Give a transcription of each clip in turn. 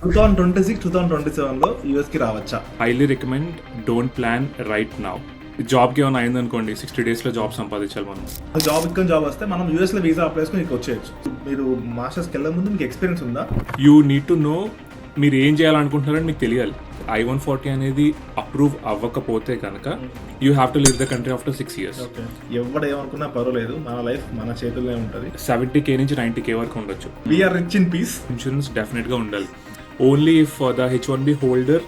2026, 2027లో యూఎస్కి రావచ్చా? Highly recommend, don't plan right now. జాబ్కి ఏమైనా అయిందనుకోండి, 60 డేస్లో జాబ్ సంపాదించాలి మనం. జాబ్ వస్తే మనం యూఎస్లో వీసా అప్లై చేసుకుని ఇక్కడ వచ్చేయచ్చు. మీరు మాస్టర్స్కి వెళ్ళే ముందు మీకు ఎక్స్పీరియన్స్ ఉందా? యూ నీడ్ టు నో మీరు ఏం చేయాలనుకుంటున్నారని మీకు తెలియాలి. I-140 అనేది అప్రూవ్ అవ్వకపోతే కనుక you have to leave the country after 6 years. ఎవడు ఏమనుకున్నా పర్వాలేదు, మన లైఫ్ మన చేతుల్లోనే ఉంటుంది. 70K నుంచి 90K వరకు ఉండొచ్చు. We're rich in peace. Insurance డెఫినెట్గా ఉండాలి. Only if the H-1B holder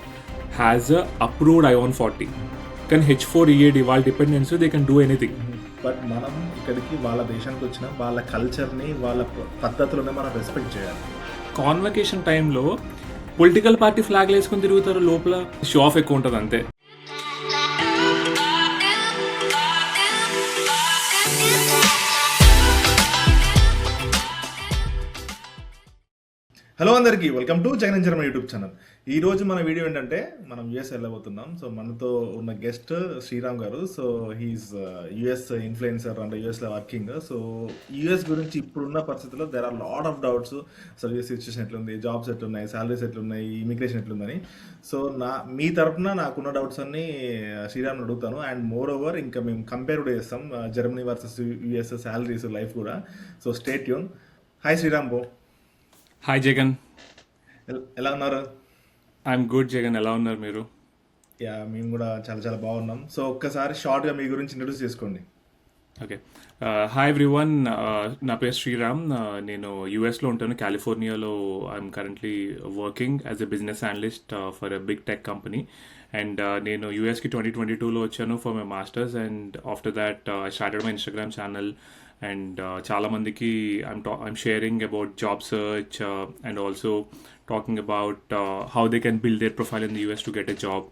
has a approved I-140. కానీ H-4 EAD వాళ్ళ dependents they can do anything. But మనం ఇక్కడికి వాళ్ళ దేశానికి వచ్చిన వాళ్ళ కల్చర్ని వాళ్ళ పద్ధతులని మనం రెస్పెక్ట్ చేయాలి. కాన్వకేషన్ టైంలో పొలిటికల్ పార్టీ ఫ్లాగ్లు వేసుకొని తిరుగుతారు, లోపల షో ఆఫ్ ఎక్కువ ఉంటుంది అంతే. హలో అందరికీ, welcome to Jagan German YouTube channel. ఈ రోజు మన వీడియో ఏంటంటే మనం యూఎస్ వెళ్ళబోతున్నాం. సో మనతో ఉన్న guest Sriram garu. So he's US influencer and యూఎస్లో వర్కింగ్. సో యూఎస్ గురించి ఇప్పుడున్న పరిస్థితుల్లో there are lot of doubts. అసలు యూఎస్ సిచ్యువేషన్ ఎట్లుంది, జాబ్స్ ఎట్లున్నాయి, శాలరీస్ ఎట్లున్నాయి, ఇమిగ్రేషన్ ఎట్లుందని. సో మీ తరఫున నాకున్న డౌట్స్ అన్ని శ్రీరామ్ని అడుగుతాను. అండ్ మోర్ ఓవర్ ఇంకా మేము కంపేర్ కూడా చేస్తాం Germany versus US salaries, life కూడా. So stay tune. Hi Sriram బో. హాయ్ జగన్, ఎలా ఉన్నారు? ఐఎమ్ గుడ్ జగన్, ఎలా ఉన్నారు మీరు? యా, మేము కూడా చాలా చాలా బాగున్నాం. సో ఒక్కసారి షార్ట్గా మీ గురించి ఇంట్రడ్యూస్ చేసుకోండి. ఓకే, హాయ్ ఎవ్రీవన్, నా పేరు శ్రీరామ్. నేను యూఎస్లో ఉంటాను, కాలిఫోర్నియాలో. I'm currently working as a business analyst for a big tech company. And నేను యూఎస్కి 2022లో వచ్చాను for my masters. And after that I started my Instagram channel. And చాలామందికి I'm sharing about job search and also talking about how they can build their profile in the US to get a job.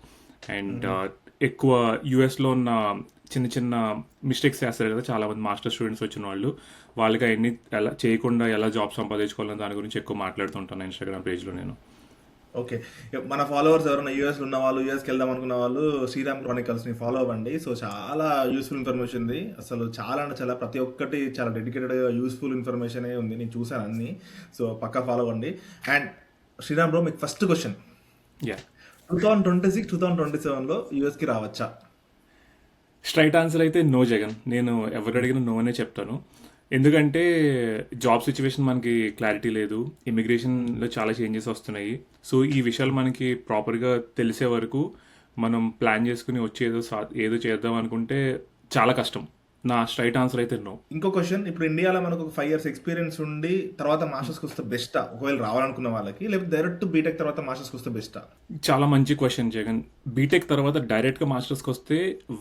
And ఎక్కువ యూఎస్లో ఉన్న చిన్న చిన్న mistakes చేస్తారు కదా చాలామంది master students వచ్చిన వాళ్ళు, వాళ్ళకి అవన్నీ ఎలా చేయకుండా ఎలా జాబ్ సంపాదించుకోవాలని దాని గురించి ఎక్కువ మాట్లాడుతుంటాను ఇన్స్టాగ్రామ్ పేజ్లో నేను. ఓకే, మన ఫాలోవర్స్ ఎవరైనా యూఎస్లో ఉన్న వాళ్ళు, యూఎస్కి వెళ్దాం అనుకున్న వాళ్ళు శ్రీరామ్ క్రానికల్స్ని ఫాలో అవ్వండి. సో చాలా యూస్ఫుల్ ఇన్ఫర్మేషన్ ఉంది. అసలు చాలా అంటే చాలా, ప్రతి ఒక్కటి చాలా డెడికేటెడ్గా యూస్ఫుల్ ఇన్ఫర్మేషనే ఉంది. నేను చూసాను అన్ని. సో పక్కా ఫాలో అవ్వండి. అండ్ శ్రీరామ్ బ్రో, మీకు ఫస్ట్ క్వశ్చన్, యా 2026, 2027లో యూఎస్కి రావచ్చా? స్ట్రైట్ ఆన్సర్ అయితే నో జగన్. నేను ఎవరు అడిగినా నో అనే చెప్తాను. ఎందుకంటే జాబ్ సిచ్యువేషన్ మనకి క్లారిటీ లేదు, ఇమిగ్రేషన్లో చాలా చేంజెస్ వస్తున్నాయి. సో ఈ విషయాలు మనకి ప్రాపర్గా తెలిసే వరకు మనం ప్లాన్ చేసుకుని వచ్చి ఏదో చేద్దాం అనుకుంటే చాలా కష్టం. నా స్ట్రైట్ ఆన్సర్ అయితే నో. ఇంకో క్వశ్చన్, ఇప్పుడు ఇండియాలో మనకు ఒక 5 years ఎక్స్పీరియన్స్ ఉండి తర్వాత మాస్టర్స్కి వస్తే బెస్టా, ఒకవేళ రావాలనుకున్న వాళ్ళకి, లేకపోతే డైరెక్ట్ బీటెక్ తర్వాత మాస్టర్స్కి వస్తే బెస్టా? చాలా మంచి క్వశ్చన్ జగన్. బీటెక్ తర్వాత డైరెక్ట్గా మాస్టర్స్కి వస్తే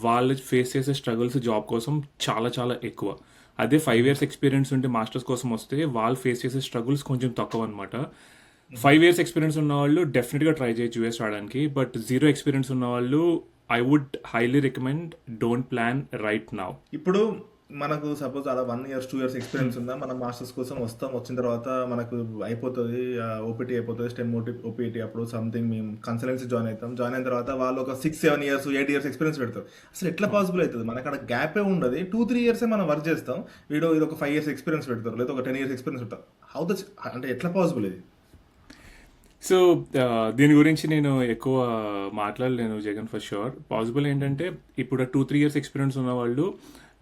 వాళ్ళు ఫేస్ చేసే స్ట్రగుల్స్ జాబ్ కోసం చాలా చాలా ఎక్కువ. అదే 5 years ఎక్స్పీరియన్స్ ఉంటే మాస్టర్స్ కోసం వస్తే వాళ్ళు ఫేస్ చేసే స్ట్రగుల్స్ కొంచెం తక్కువ అనమాట. 5 years ఎక్స్పీరియన్స్ ఉన్న వాళ్ళు డెఫినెట్గా ట్రై చేయొచ్చు యూఎస్ రావడానికి. బట్ 0 ఎక్స్పీరియన్స్ ఉన్న వాళ్ళు I would highly recommend, don't plan right now. ఇప్పుడు మనకు సపోజ్ అలా 1 year 2 years ఎక్స్పీరియన్స్ ఉందా, మనం మాస్టర్స్ కోసం వస్తాం, వచ్చిన తర్వాత మనకు అయిపోతుంది, ఓపీటీ అయిపోతుంది, స్టెమ్ ఓపీటీ. అప్పుడు సంథింగ్ మేము కన్సల్టెన్సీ జాయిన్ అయిన తర్వాత వాళ్ళు ఒక 6-7 years 8 years ఎక్స్పీరియన్స్ పెడతారు. అసలు ఎట్లా పాసిబుల్ అవుతుంది? మనకు అక్కడ గ్యాపే ఉండదు, 2-3 years మనం వర్క్ చేస్తాం. ఇది ఒక 5 years ఎక్స్పీరియన్స్ పెడతారు, లేదా ఒక 10 years ఎక్స్పీరియన్స్ పెడతారు. అంటే ఎట్లా పాసిబుల్ ఇది? సో దీని గురించి నేను ఎక్కువ మాట్లాడలేను జగన్. ఫర్ షూర్ పాసిబుల్ ఏంటంటే, ఇప్పుడు 2-3 years ఎక్స్పీరియన్స్ ఉన్న వాళ్ళు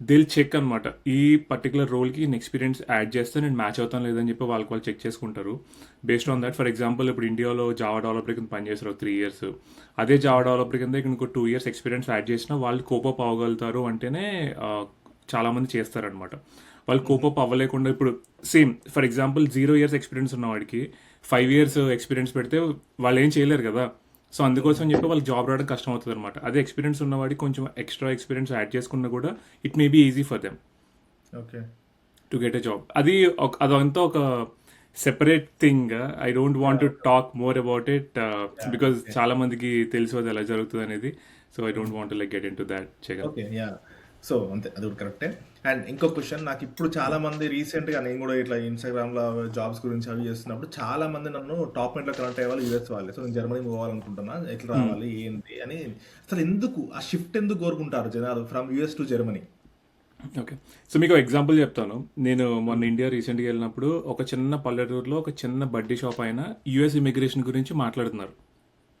దిల్ చెక్ అనమాట, ఈ పర్టికులర్ రోల్కి నేను ఎక్స్పీరియన్స్ యాడ్ చేస్తే నేను మ్యాచ్ అవుతాను లేదని చెప్పి వాళ్ళు చెక్ చేసుకుంటారు. Based on that, for example ఇప్పుడు ఇండియాలో జావా డెవలపర్ కింద పనిచేస్తారు 3 years. అదే జావా డెవలపర్ కింద ఇక్కడ ఇంకో 2 years ఎక్స్పీరియన్స్ యాడ్ చేసినా వాళ్ళు కోపప్ అవ్వగలుగుతారు అంటేనే చాలామంది చేస్తారనమాట. వాళ్ళు కోపప్ అవ్వలేకుండా, ఇప్పుడు same for example 0 years experience ఉన్నవాడికి 5 years ఎక్స్పీరియన్స్ పెడితే వాళ్ళు ఏం చేయలేరు కదా. సో అందుకోసం చెప్పి వాళ్ళకి జాబ్ రావడం కష్టం అవుతుంది అనమాట. అదే ఎక్స్పీరియన్స్ ఉన్నవాడికి కొంచెం ఎక్స్ట్రా ఎక్స్పీరియన్స్ యాడ్ చేసుకున్నా కూడా it may be easy for them okay to get a job. అదంతా ఒక separate thing. I don't want to talk more about it because చాలా మందికి తెలుసు అది ఎలా జరుగుతుంది అనేది. So I don't want to get into that Jagan. Okay, yeah. So అంతే, అది కూడా కరెక్టే. అండ్ ఇంకో క్వశ్చన్, నాకు ఇప్పుడు చాలా మంది రీసెంట్గా, నేను కూడా ఇట్లా ఇన్స్టాగ్రామ్లో జాబ్స్ గురించి అవి చేస్తున్నప్పుడు చాలా మంది నన్ను టాప్ మెంట్లో కనెక్ట్ అయ్యే వాళ్ళు యూఎస్ వాళ్ళే. సో నేను జర్మనీ మూవ్ అవ్వాలనుకుంటున్నా, ఎట్లా రావాలి ఏంటి అని. అసలు ఎందుకు ఆ షిఫ్ట్ ఎందుకు కోరుకుంటారు జనాలు from US to Germany? Okay. So మీకు ఎగ్జాంపుల్ చెప్తాను. నేను మొన్న ఇండియా రీసెంట్‌గా వెళ్ళినప్పుడు ఒక చిన్న పల్లెటూరులో ఒక చిన్న బడ్డీ షాప్ ఆయన యూఎస్ ఇమిగ్రేషన్ గురించి మాట్లాడుతున్నారు.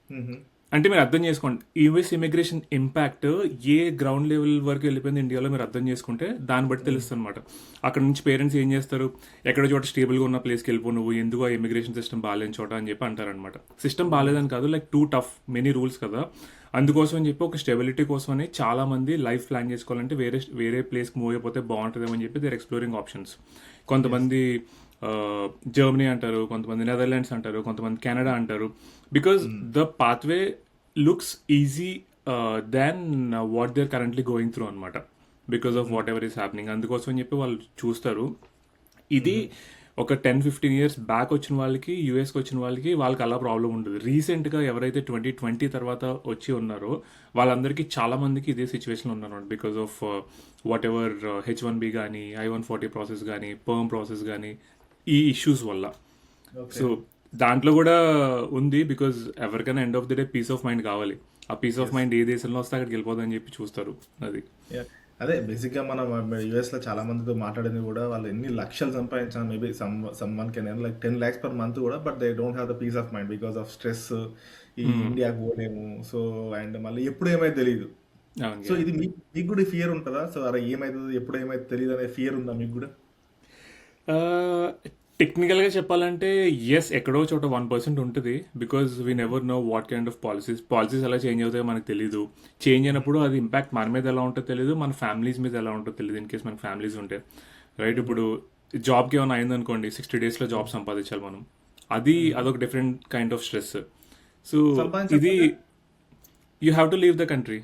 మ్మ్. అంటే మీరు అర్థం చేసుకోండి. యూఎస్ ఇమిగ్రేషన్ ఇంపాక్ట్ ఏ గ్రౌండ్ లెవెల్ వరకు వెళ్ళిపోయింది ఇండియాలో మీరు అర్థం చేసుకుంటే దాన్ని బట్టి తెలుస్తుంది అనమాట. అక్కడ నుంచి పేరెంట్స్ ఏం చేస్తారు, ఎక్కడో చోట స్టేబుల్గా ఉన్న ప్లేస్కి వెళ్ళిపో నువ్వు, ఎందుకు ఆ ఇమిగ్రేషన్ సిస్టమ్ బాగాలేని చోట అని చెప్పి అంటారనమాట. సిస్టమ్ బాగాలేదని కాదు, like two tough, many rules కదా. అందుకోసం అని చెప్పి ఒక స్టెబిలిటీ కోసమని చాలా మంది లైఫ్ ప్లాన్ చేసుకోవాలంటే వేరే వేరే ప్లేస్కి మూవ్ అయిపోతే బాగుంటుందేమో అని చెప్పి దేర్ ఎక్స్ప్లోరింగ్ ఆప్షన్స్. కొంతమంది జర్మనీ అంటారు, కొంతమంది నెదర్లాండ్స్ అంటారు, కొంతమంది కెనడా అంటారు. Because the pathway looks easy than what they are currently going through అనమాట, because of whatever is happening. అందుకోసం అని చెప్పి వాళ్ళు చూస్తారు. ఇది ఒక 10-15 ఇయర్స్ బ్యాక్ వచ్చిన వాళ్ళకి, యూఎస్కి వచ్చిన వాళ్ళకి అలా ప్రాబ్లం ఉండదు. రీసెంట్గా ఎవరైతే 2020 తర్వాత వచ్చి ఉన్నారో వాళ్ళందరికీ చాలా మందికి ఇదే సిచ్యువేషన్ ఉన్నారు, because of what ever H1B కానీ, I-140 ప్రాసెస్ కానీ, పర్మ్ ప్రాసెస్ కానీ, ఈ ఇష్యూస్ వల్ల. ఓకే. సో దాంట్లో కూడా ఉంది, బికాజ్ ఎవరికైనా end of the day peace of mind కావాలి. ఆ పీస్ ఆఫ్ మైండ్ ఏ దేశంలో వస్తే అక్కడికి వెళ్ళిపోదని చెప్పి చూస్తారు. అది Yeah. అదే బేసిక్గా మనం యూఎస్లో చాలా మందితో మాట్లాడింది కూడా, వాళ్ళు ఎన్ని లక్షలు సంపాదించిన maybe someone can earn like 10 lakhs per month కూడా, but they don't have the peace of mind because of stress. ఈ ఇండియాకి పోలేము, సో అండ్ మళ్ళీ ఎప్పుడు ఏమైతే తెలియదు. అవును. సో ఇది మీకు కూడా ఫియర్ ఉంటుందా? సో అరే ఏమైతుంది, ఎప్పుడు ఏమైతే తెలియదు అనే ఫియర్ ఉందా మీకు కూడా? టెక్నికల్గా చెప్పాలంటే ఎస్, ఎక్కడో చోట 1% ఉంటుంది. Because we never know what kind of policies ఎలా చేంజ్ అవుతాయో మనకు తెలియదు. చేంజ్ అయినప్పుడు అది ఇంపాక్ట్ మన మీద ఎలా ఉంటుందో తెలియదు, మన ఫ్యామిలీస్ మీద ఎలా ఉంటుందో తెలియదు, ఇన్ కేస్ మన ఫ్యామిలీస్ ఉంటే. రైట్, ఇప్పుడు జాబ్కి ఏమైనా అయిందనుకోండి, 60 daysలో జాబ్ సంపాదించాలి మనం. అదొక different kind of stress. So ఇది you have to leave the country.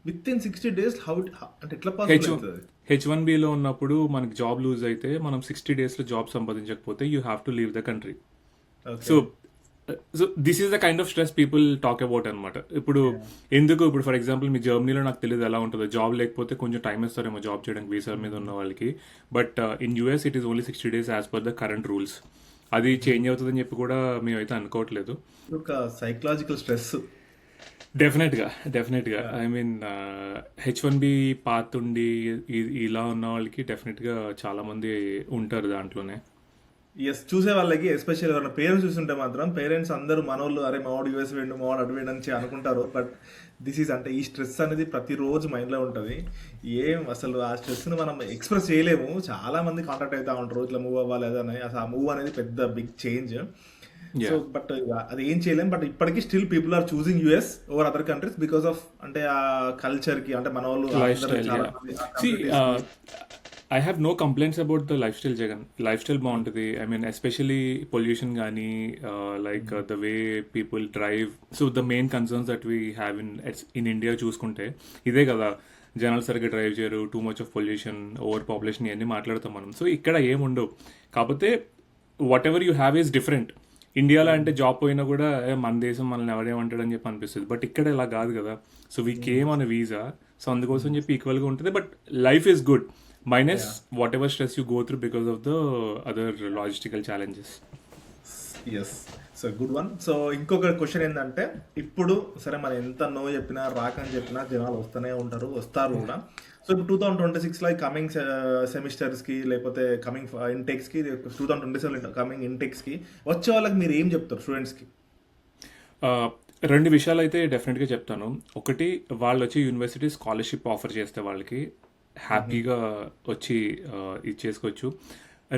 Within 60 days how అంటే ఎట్లా పాసిబుల్ అవుతుంది? H1Bలో ఉన్నప్పుడు మనకి జాబ్ లూజ్ అయితే, మనం 60 daysలో జాబ్ సంపాదించకపోతే you have to leave the country. So this is the kind of stress people talk about అనమాట. ఇప్పుడు ఇప్పుడు ఫర్ ఎగ్జాంపుల్ మీ జర్మనీలో నాకు తెలియదు ఎలా ఉంటుందో, జాబ్ లేకపోతే కొంచెం టైం ఇస్తారేమో జాబ్ చేయడానికి వీసా మీద ఉన్న వాళ్ళకి. But in US it is only 60 days as per the current rules. అది చేంజ్ అవుతుందని చెప్పి కూడా మేమైతే అనుకోవట్లేదు. ఒక సైకలాజికల్ స్ట్రెస్. డెఫినెట్గా ఐ మీన్ H1B పాత్ ఉండి ఇలా ఉన్న వాళ్ళకి డెఫినెట్గా చాలా మంది ఉంటారు దాంట్లోనే. ఎస్, చూసే వాళ్ళకి ఎస్పెషల్లీ ఎవరైనా పేరెంట్స్ చూస్తుంటే మాత్రం పేరెంట్స్ అందరూ మనోళ్ళు అరే మావాడు యూఎస్ వెండు, మావాడు అటు వెండు అని అనుకుంటారు. బట్ దిస్ ఈజ్ అంటే ఈ స్ట్రెస్ అనేది ప్రతిరోజు మైండ్లో ఉంటుంది. అసలు ఆ స్ట్రెస్ని మనం ఎక్స్ప్రెస్ చేయలేము. చాలా మంది కాంటాక్ట్ అవుతూ ఉంటారు ఇట్లా మూవ్ అవ్వాలి అదని. అసలు ఆ మూవ్ అనేది పెద్ద బిగ్ చేంజ్. సో బట్ అది ఏం చేయలేం. బట్ ఇప్పటికీ still people are choosing US over other countries because of అంటే ఆ కల్చర్ కి, అంటే మన వాళ్ళు I have no complaints about the lifestyle. Jagan lifestyle బాగుంటుంది. ఐ మీన్ ఎస్పెషలీ పొల్యూషన్ కానీ, like the way people drive. So the main concerns that we have in India చూసుకుంటే ఇదే కదా, జనాలు సరిగ్గా డ్రైవ్ చేయరు, too much of pollution, overpopulation, ఇవన్నీ మాట్లాడతాం మనం. సో ఇక్కడ ఏముండవు. కాకపోతే what ever you have is different. ఇండియాలో అంటే జాబ్ పోయినా కూడా మన దేశం మనల్ని ఎవరేమంటాడని చెప్పి అనిపిస్తుంది. బట్ ఇక్కడ ఇలా కాదు కదా. So we came on visa, so అందుకోసం చెప్పి ఈక్వల్గా ఉంటుంది. But life is good minus whatever stress you go through because of the other logistical challenges. Yes, so good one. So ఇంకొక క్వశ్చన్ ఏంటంటే, ఇప్పుడు సరే మనం ఎంత నో చెప్పినా రాకని చెప్పినా జనాలు వస్తూనే ఉంటారు, వస్తారు కూడా. సో ఇప్పుడు 2026 కమింగ్ సెమిస్టర్స్కి లేకపోతే కమింగ్ ఇంటెక్స్కి, 2027 కమింగ్ ఇంటెక్స్కి వచ్చే వాళ్ళకి మీరు ఏం చెప్తారు స్టూడెంట్స్కి? రెండు విషయాలు అయితే డెఫినెట్గా చెప్తాను. ఒకటి, వాళ్ళు వచ్చి యూనివర్సిటీ స్కాలర్షిప్ ఆఫర్ చేస్తే వాళ్ళకి హ్యాపీగా వచ్చి ఇది చేసుకోవచ్చు.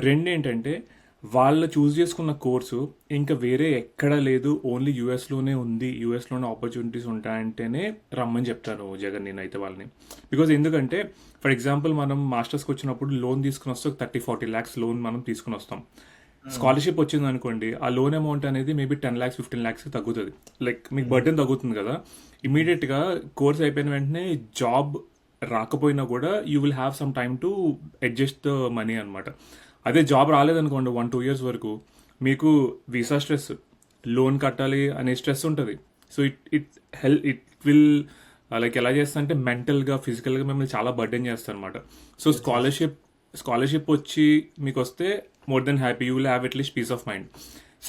రెండు ఏంటంటే, వాళ్ళు చూస్ చేసుకున్న కోర్సు ఇంకా వేరే ఎక్కడా లేదు, ఓన్లీ యూఎస్లోనే ఉంది, యూఎస్లోనే ఆపర్చునిటీస్ ఉంటాయంటేనే రమ్మని చెప్తాను జగన్ నేనైతే వాళ్ళని. బికాజ్ ఎందుకంటే ఫర్ ఎగ్జాంపుల్ మనం మాస్టర్స్కి వచ్చినప్పుడు లోన్ తీసుకుని వస్తే 30-40 lakhs లోన్ మనం తీసుకుని వస్తాం. స్కాలర్షిప్ వచ్చింది అనుకోండి, ఆ లోన్ అమౌంట్ అనేది మేబీ 10 lakhs 15 lakhs తగ్గుతుంది. లైక్ మీకు బర్డెన్ తగ్గుతుంది కదా. ఇమీడియట్గా కోర్స్ అయిపోయిన వెంటనే జాబ్ రాకపోయినా కూడా you will have some time to adjust the money అనమాట. అదే జాబ్ రాలేదనుకోండి 1-2 years వరకు, మీకు వీసా స్ట్రెస్, లోన్ కట్టాలి అనే స్ట్రెస్ ఉంటుంది. సో ఇట్ విల్ లైక్ ఎలా చేస్తా అంటే మెంటల్గా, ఫిజికల్గా మిమ్మల్ని చాలా బర్డెన్ చేస్తారు అనమాట. సో స్కాలర్షిప్ వచ్చి మీకు వస్తే more than happy, you will have at least peace of mind.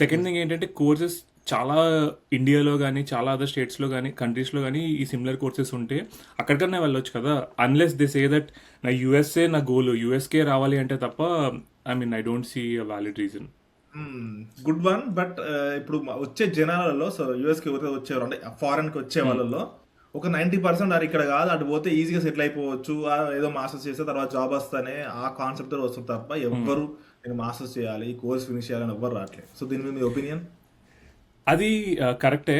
Second thing ఏంటంటే, కోర్సెస్ చాలా ఇండియాలో కానీ చాలా అదర్ స్టేట్స్లో కానీ కంట్రీస్లో కానీ ఈ సిమిలర్ కోర్సెస్ ఉంటే అక్కడికన్నా వెళ్ళొచ్చు కదా. అన్లెస్ దే సే దట్ నా యూఎస్ఏ నా గోల్, యూఎస్కే రావాలి అంటే తప్ప I mean I don't see a valid reason. Good one. But ఇప్పుడు వచ్చే జనాలలో, సో యూఎస్కి ఎవరైతే వచ్చేవారు అంటే ఫారెన్కి వచ్చే వాళ్ళలో ఒక 90% అది ఇక్కడ కాదు, అటు పోతే ఈజీగా సెటిల్ అయిపోవచ్చు, ఏదో మాస్టర్స్ చేస్తే తర్వాత జాబ్ వస్తానే ఆ కాన్సెప్ట్ వస్తుంది తప్ప ఎవ్వరు నేను మాస్టర్స్ చేయాలి, ఈ కోర్స్ ఫినిష్ చేయాలని ఎవ్వరు రావట్లేదు. సో దీని మీద మీ ఒపీనియన్? అది కరెక్టే.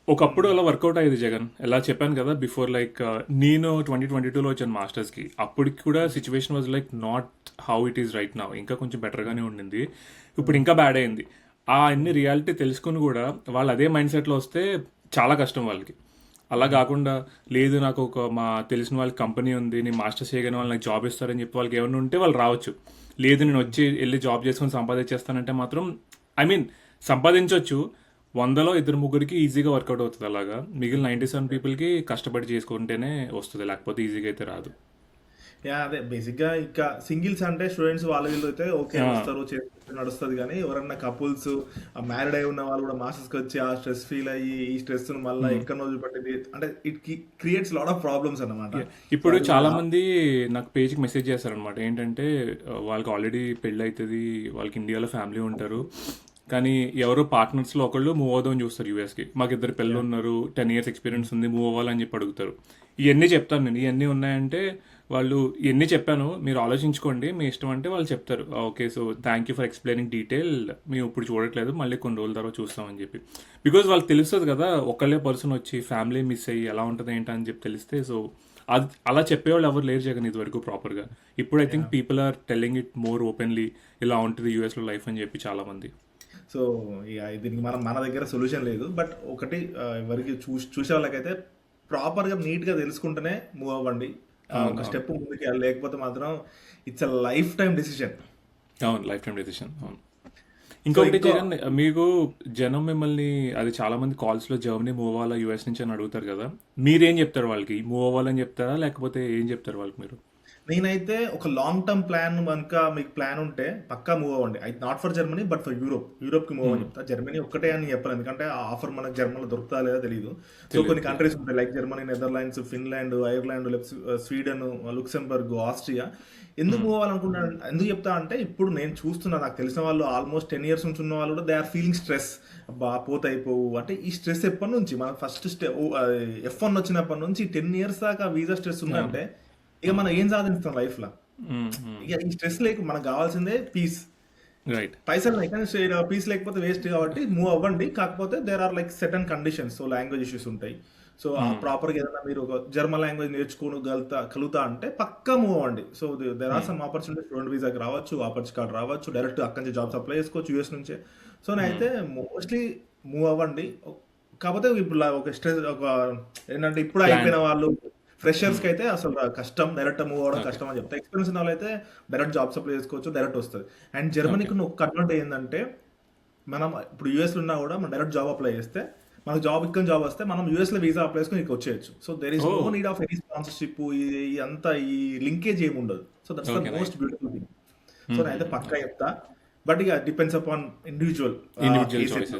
ఒకప్పుడు అలా వర్కౌట్ అయ్యేది జగన్. ఎలా చెప్పాను కదా బిఫోర్, లైక్ నేను 2022లో వచ్చాను మాస్టర్స్కి. అప్పటికి కూడా situation was like not how it is right now. ఇంకా కొంచెం బెటర్గానే ఉండింది. ఇప్పుడు ఇంకా బ్యాడ్ అయింది. ఆ అన్ని రియాలిటీ తెలుసుకుని కూడా వాళ్ళు అదే మైండ్ సెట్లో వస్తే చాలా కష్టం వాళ్ళకి. అలా కాకుండా లేదు నాకు ఒక మా తెలిసిన వాళ్ళకి కంపెనీ ఉంది, నేను మాస్టర్స్ చేయగానే వాళ్ళు నాకు జాబ్ ఇస్తారని చెప్పి వాళ్ళకి ఏమైనా ఉంటే వాళ్ళు రావచ్చు. లేదు నేను వచ్చి వెళ్ళి జాబ్ చేసుకొని సంపాదించేస్తానంటే మాత్రం ఐ మీన్ సంపాదించవచ్చు, 100లో 2-3కి ఈజీగా వర్కౌట్ అవుతుంది. అలాగా మిగిలిన 97 పీపుల్కి కష్టపడి చేసుకుంటేనే వస్తుంది, లేకపోతే ఈజీగా అయితే రాదు. అదే బేసిక్గా ఇంకా సింగిల్స్ అంటే స్టూడెంట్స్ వాళ్ళ వీళ్ళు అయితే ఓకే వస్తారు, చేసుకుంటే నడుస్తుంది. కానీ ఎవరన్నా కపుల్స్ మ్యారీడ్ అయి ఉన్న వాళ్ళు కూడా మాస్టర్స్కి వచ్చి ఆ స్ట్రెస్ ఫీల్ అయ్యి ఈ స్ట్రెస్ మళ్ళీ ఎక్కడ చూపెట్టేది అంటే it creates lot of problems అన్నమాట. ఇప్పుడు చాలా మంది నాకు పేజ్కి మెసేజ్ చేస్తారనమాట. ఏంటంటే వాళ్ళకి ఆల్రెడీ పెళ్ళి అవుతుంది, వాళ్ళకి ఇండియాలో ఫ్యామిలీ ఉంటారు, కానీ ఎవరో పార్ట్నర్స్లో ఒకళ్ళు మూవ్ అవుదామని చూస్తారు యూఎస్కి. మాకు 2 పిల్లలు ఉన్నారు, 10 years ఎక్స్పీరియన్స్ ఉంది, మూవ్ అవ్వాలని చెప్పి అడుగుతారు. ఇవన్నీ చెప్తాను నేను, ఇవన్నీ ఉన్నాయంటే వాళ్ళు ఇవన్నీ చెప్పాను, మీరు ఆలోచించుకోండి, మీ ఇష్టం అంటే వాళ్ళు చెప్తారు okay so thank you for explaining detail, మేము ఇప్పుడు చూడట్లేదు, మళ్ళీ కొన్ని రోజుల తర్వాత చూస్తామని చెప్పి. బికాజ్ వాళ్ళకి తెలుస్తుంది కదా, ఒకళ్ళే పర్సన్ వచ్చి ఫ్యామిలీ మిస్ అయ్యి ఎలా ఉంటుంది ఏంటని చెప్పి తెలిస్తే. సో అది అలా చెప్పేవాళ్ళు ఎవరు లేరు జగన్ ఇది వరకు ప్రాపర్గా. ఇప్పుడు I think people are telling it more openly, ఇలా ఉంటుంది యూఎస్లో లైఫ్ అని చెప్పి చాలామంది. సో ఇక దీనికి మన దగ్గర సొల్యూషన్ లేదు. బట్ ఒకటి ఎవరికి చూసే వాళ్ళకైతే ప్రాపర్గా నీట్గా తెలుసుకుంటేనే మూవ్ అవ్వండి, ఒక స్టెప్ ముందుకు వెళ్ళాలి. లేకపోతే మాత్రం it's a life time decision. అవును, లైఫ్ టైం డెసిషన్. అవును. ఇంకొకటి జగన్, మీకు జనం మిమ్మల్ని అది చాలా మంది కాల్స్లో జర్మనీ మూవ్ అవ్వాలా యూఎస్ నుంచి అని అడుగుతారు కదా, మీరేం చెప్తారు వాళ్ళకి? మూవ్ అవ్వాలని చెప్తారా లేకపోతే ఏం చెప్తారు వాళ్ళకి మీరు? నేనైతే ఒక లాంగ్ టర్మ్ ప్లాన్ కనుక మీకు ప్లాన్ ఉంటే పక్కా మూవ్ అవ్వండి. అయితే not for Germany but for యూరోప్కి మూవ్ అని చెప్తా. జర్మనీ ఒక్కటే అని చెప్పాలి, ఎందుకంటే ఆ ఆఫర్ మనకు జర్మనీలో దొరుకుతా లేదా తెలియదు. సో కొన్ని కంట్రీస్ ఉంటాయి like Germany, Netherlands, Finland, Ireland, Sweden, Luxembourg, Austria. ఎందుకు మూవ్ అవ్వాలనుకుంటున్నాను, ఎందుకు చెప్తా అంటే ఇప్పుడు నేను చూస్తున్నా, నాకు తెలిసిన వాళ్ళు ఆల్మోస్ట్ 10 years నుంచి ఉన్న వాళ్ళు కూడా దే ఆర్ ఫీలింగ్ స్ట్రెస్. పోతే అయిపోవు అంటే ఈ స్ట్రెస్ ఎప్పటి నుంచి మన ఫస్ట్ F1 వచ్చినప్పటి నుంచి 10 years దాకా వీసా స్ట్రెస్ ఉందంటే ఇక మనం ఏం సాధిస్తాం లైఫ్ లో? ఇక ఈ స్ట్రెస్ లేక మనకు కావాల్సిందే పీస్. రైట్, పైసలు పీస్ లేకపోతే వేస్ట్. కాబట్టి మూవ్ అవ్వండి. కాకపోతే there are like certain conditions. So language issues ఉంటాయి. సో ప్రాపర్గా ఏదైనా మీరు ఒక జర్మన్ లాంగ్వేజ్ కలుగుతా అంటే పక్కా మూవ్ అవ్వండి. So there are some opportunity, student వీసాకి రావచ్చు, ఆపర్చునిటీ కార్డ్ రావచ్చు, డైరెక్ట్ అక్కడి నుంచి జాబ్స్ అప్లై చేసుకోవచ్చు యూఎస్ నుంచే. సో నేనైతే మోస్ట్లీ మూవ్ అవ్వండి. కాకపోతే ఇప్పుడు ఒక స్ట్రెస్ ఒక ఏంటంటే ఇప్పుడు అయిపోయిన వాళ్ళు ఫ్రెషర్స్కి అయితే అసలు కష్టం, డైరెక్ట్ మూవ్ అవ్వడం కష్టం అని చెప్తా. ఎక్స్పీరియన్స్ ఉన్న వాళ్ళు అయితే డైరెక్ట్ జాబ్స్ అప్లై చేసుకోవచ్చు, డైరెక్ట్ వస్తుంది. అండ్ జర్మనీకి ఒక అడ్వాంటేజ్ ఏంటంటే మనం ఇప్పుడు యూఎస్లో ఉన్నా కూడా మనం డైరెక్ట్ జాబ్ అప్లై చేస్తే మనకు ఇక్కడ జాబ్ వస్తే మనం యూఎస్లో వీసా అప్లై చేసుకుని ఇక్కడ వచ్చేయచ్చు. So there is no need of any sponsorship, అంతా ఈ లింకేజ్ ఏమి ఉండదు. So that's the most beautiful thing. So నేనైతే పక్కా చెప్తా. బట్ ఇక depends upon individual choices.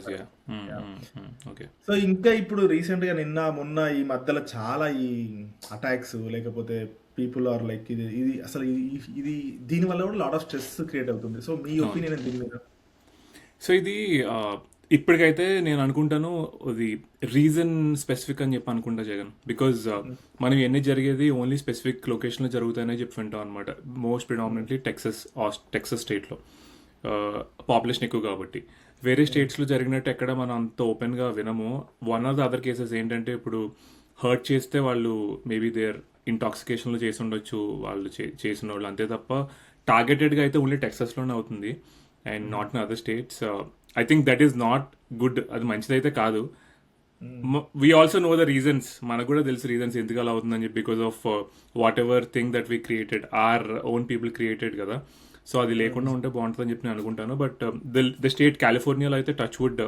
Okay. So ఇంకా ఇప్పుడు రీసెంట్ గా మొన్న ఈ మధ్యలో చాలా ఈ అటాక్స్ లేకపోతే పీపుల్ ఆర్ లైక్ ఇది అసలు ఇది దీని వల్ల కూడా లాట్ ఆఫ్ స్ట్రెస్ క్రియేట్ అవుతుంది. సో మీ ఒపీనియన్ దీని మీద? సో ఇది ఇప్పటికైతే నేను అనుకుంటాను అది రీజన్ స్పెసిఫిక్ అని చెప్పి అనుకుంటా జగన్. బికాజ్ మనం ఎన్ని జరిగేది ఓన్లీ స్పెసిఫిక్ లొకేషన్లో జరుగుతాయని చెప్పి వింటాం అనమాట. మోస్ట్ ప్రిడామినెంట్లీ టెక్సస్ స్టేట్లో పాపులేషన్ ఎక్కువ కాబట్టి. వేరే స్టేట్స్లో జరిగినట్టు ఎక్కడ మనం అంత ఓపెన్గా వినము. One of the other cases ఏంటంటే ఇప్పుడు హర్ట్ చేస్తే వాళ్ళు మేబీ దేర్ ఇంటాక్సికేషన్లో చేసి ఉండొచ్చు వాళ్ళు చేసిన వాళ్ళు, అంతే తప్ప టార్గెటెడ్గా అయితే ఓన్లీ టెక్సస్లోనే అవుతుంది and not in other states. I think that is not good, అది మంచిదైతే కాదు. We also know the reasons, మనకు కూడా తెలుసు రీజన్స్ ఎందుకు అలా అవుతుందని చెప్పి. Because of whatever thing that we created, our own people created కదా. సో అది లేకుండా ఉంటే బాగుంటుందని చెప్పి నేను అనుకుంటాను. బట్ ద స్టేట్ కాలిఫోర్నియాలో అయితే టచ్ వుడ్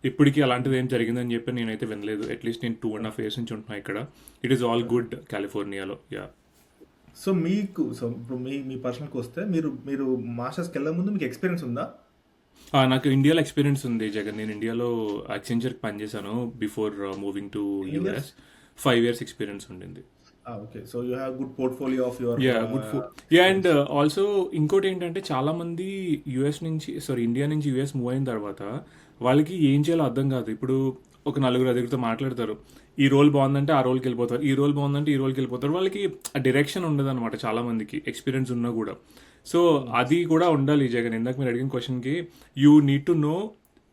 ఇప్పటికీ అలాంటిది ఏం జరిగిందని చెప్పి నేనైతే వినలేదు. అట్లీస్ట్ నేను 2.5 years నుంచి ఉంటున్నాను ఇక్కడ. ఇట్ ఈస్ ఆల్ గుడ్ కాలిఫోర్నియాలో. యా. సో మీకు ఇప్పుడు మీ పర్సనల్కి వస్తే మీరు మాస్టర్స్కి వెళ్ళే ముందు మీకు ఎక్స్పీరియన్స్ ఉందా? నాకు ఇండియాలో ఎక్స్పీరియన్స్ ఉంది జగన్. నేను ఇండియాలో యాక్సెంచర్కి పనిచేశాను before moving to US. 5 years experience ఉండింది. Okay, so you have good portfolio of your good food. And also ఇంకోటి ఏంటంటే చాలా మంది ఇండియా నుంచి యుఎస్ మూవ్ అయిన తర్వాత వాళ్ళకి ఏం చేయాలో అర్థం కాదు. ఇప్పుడు ఒక నలుగురు దగ్గరతో మాట్లాడతారు, ఈ రోల్ బాగుందంటే ఆ రోల్కి వెళ్ళిపోతారు, ఈ రోల్ బాగుందంటే ఈ రోల్కి వెళ్ళిపోతారు. వాళ్ళకి ఆ డైరెక్షన్ ఉండదు అనమాట చాలా మందికి, ఎక్స్పీరియన్స్ ఉన్నా కూడా. సో అది కూడా ఉండాలి జగన్. ఇందాక మీరు అడిగిన క్వశ్చన్కి యూ నీడ్ టు నో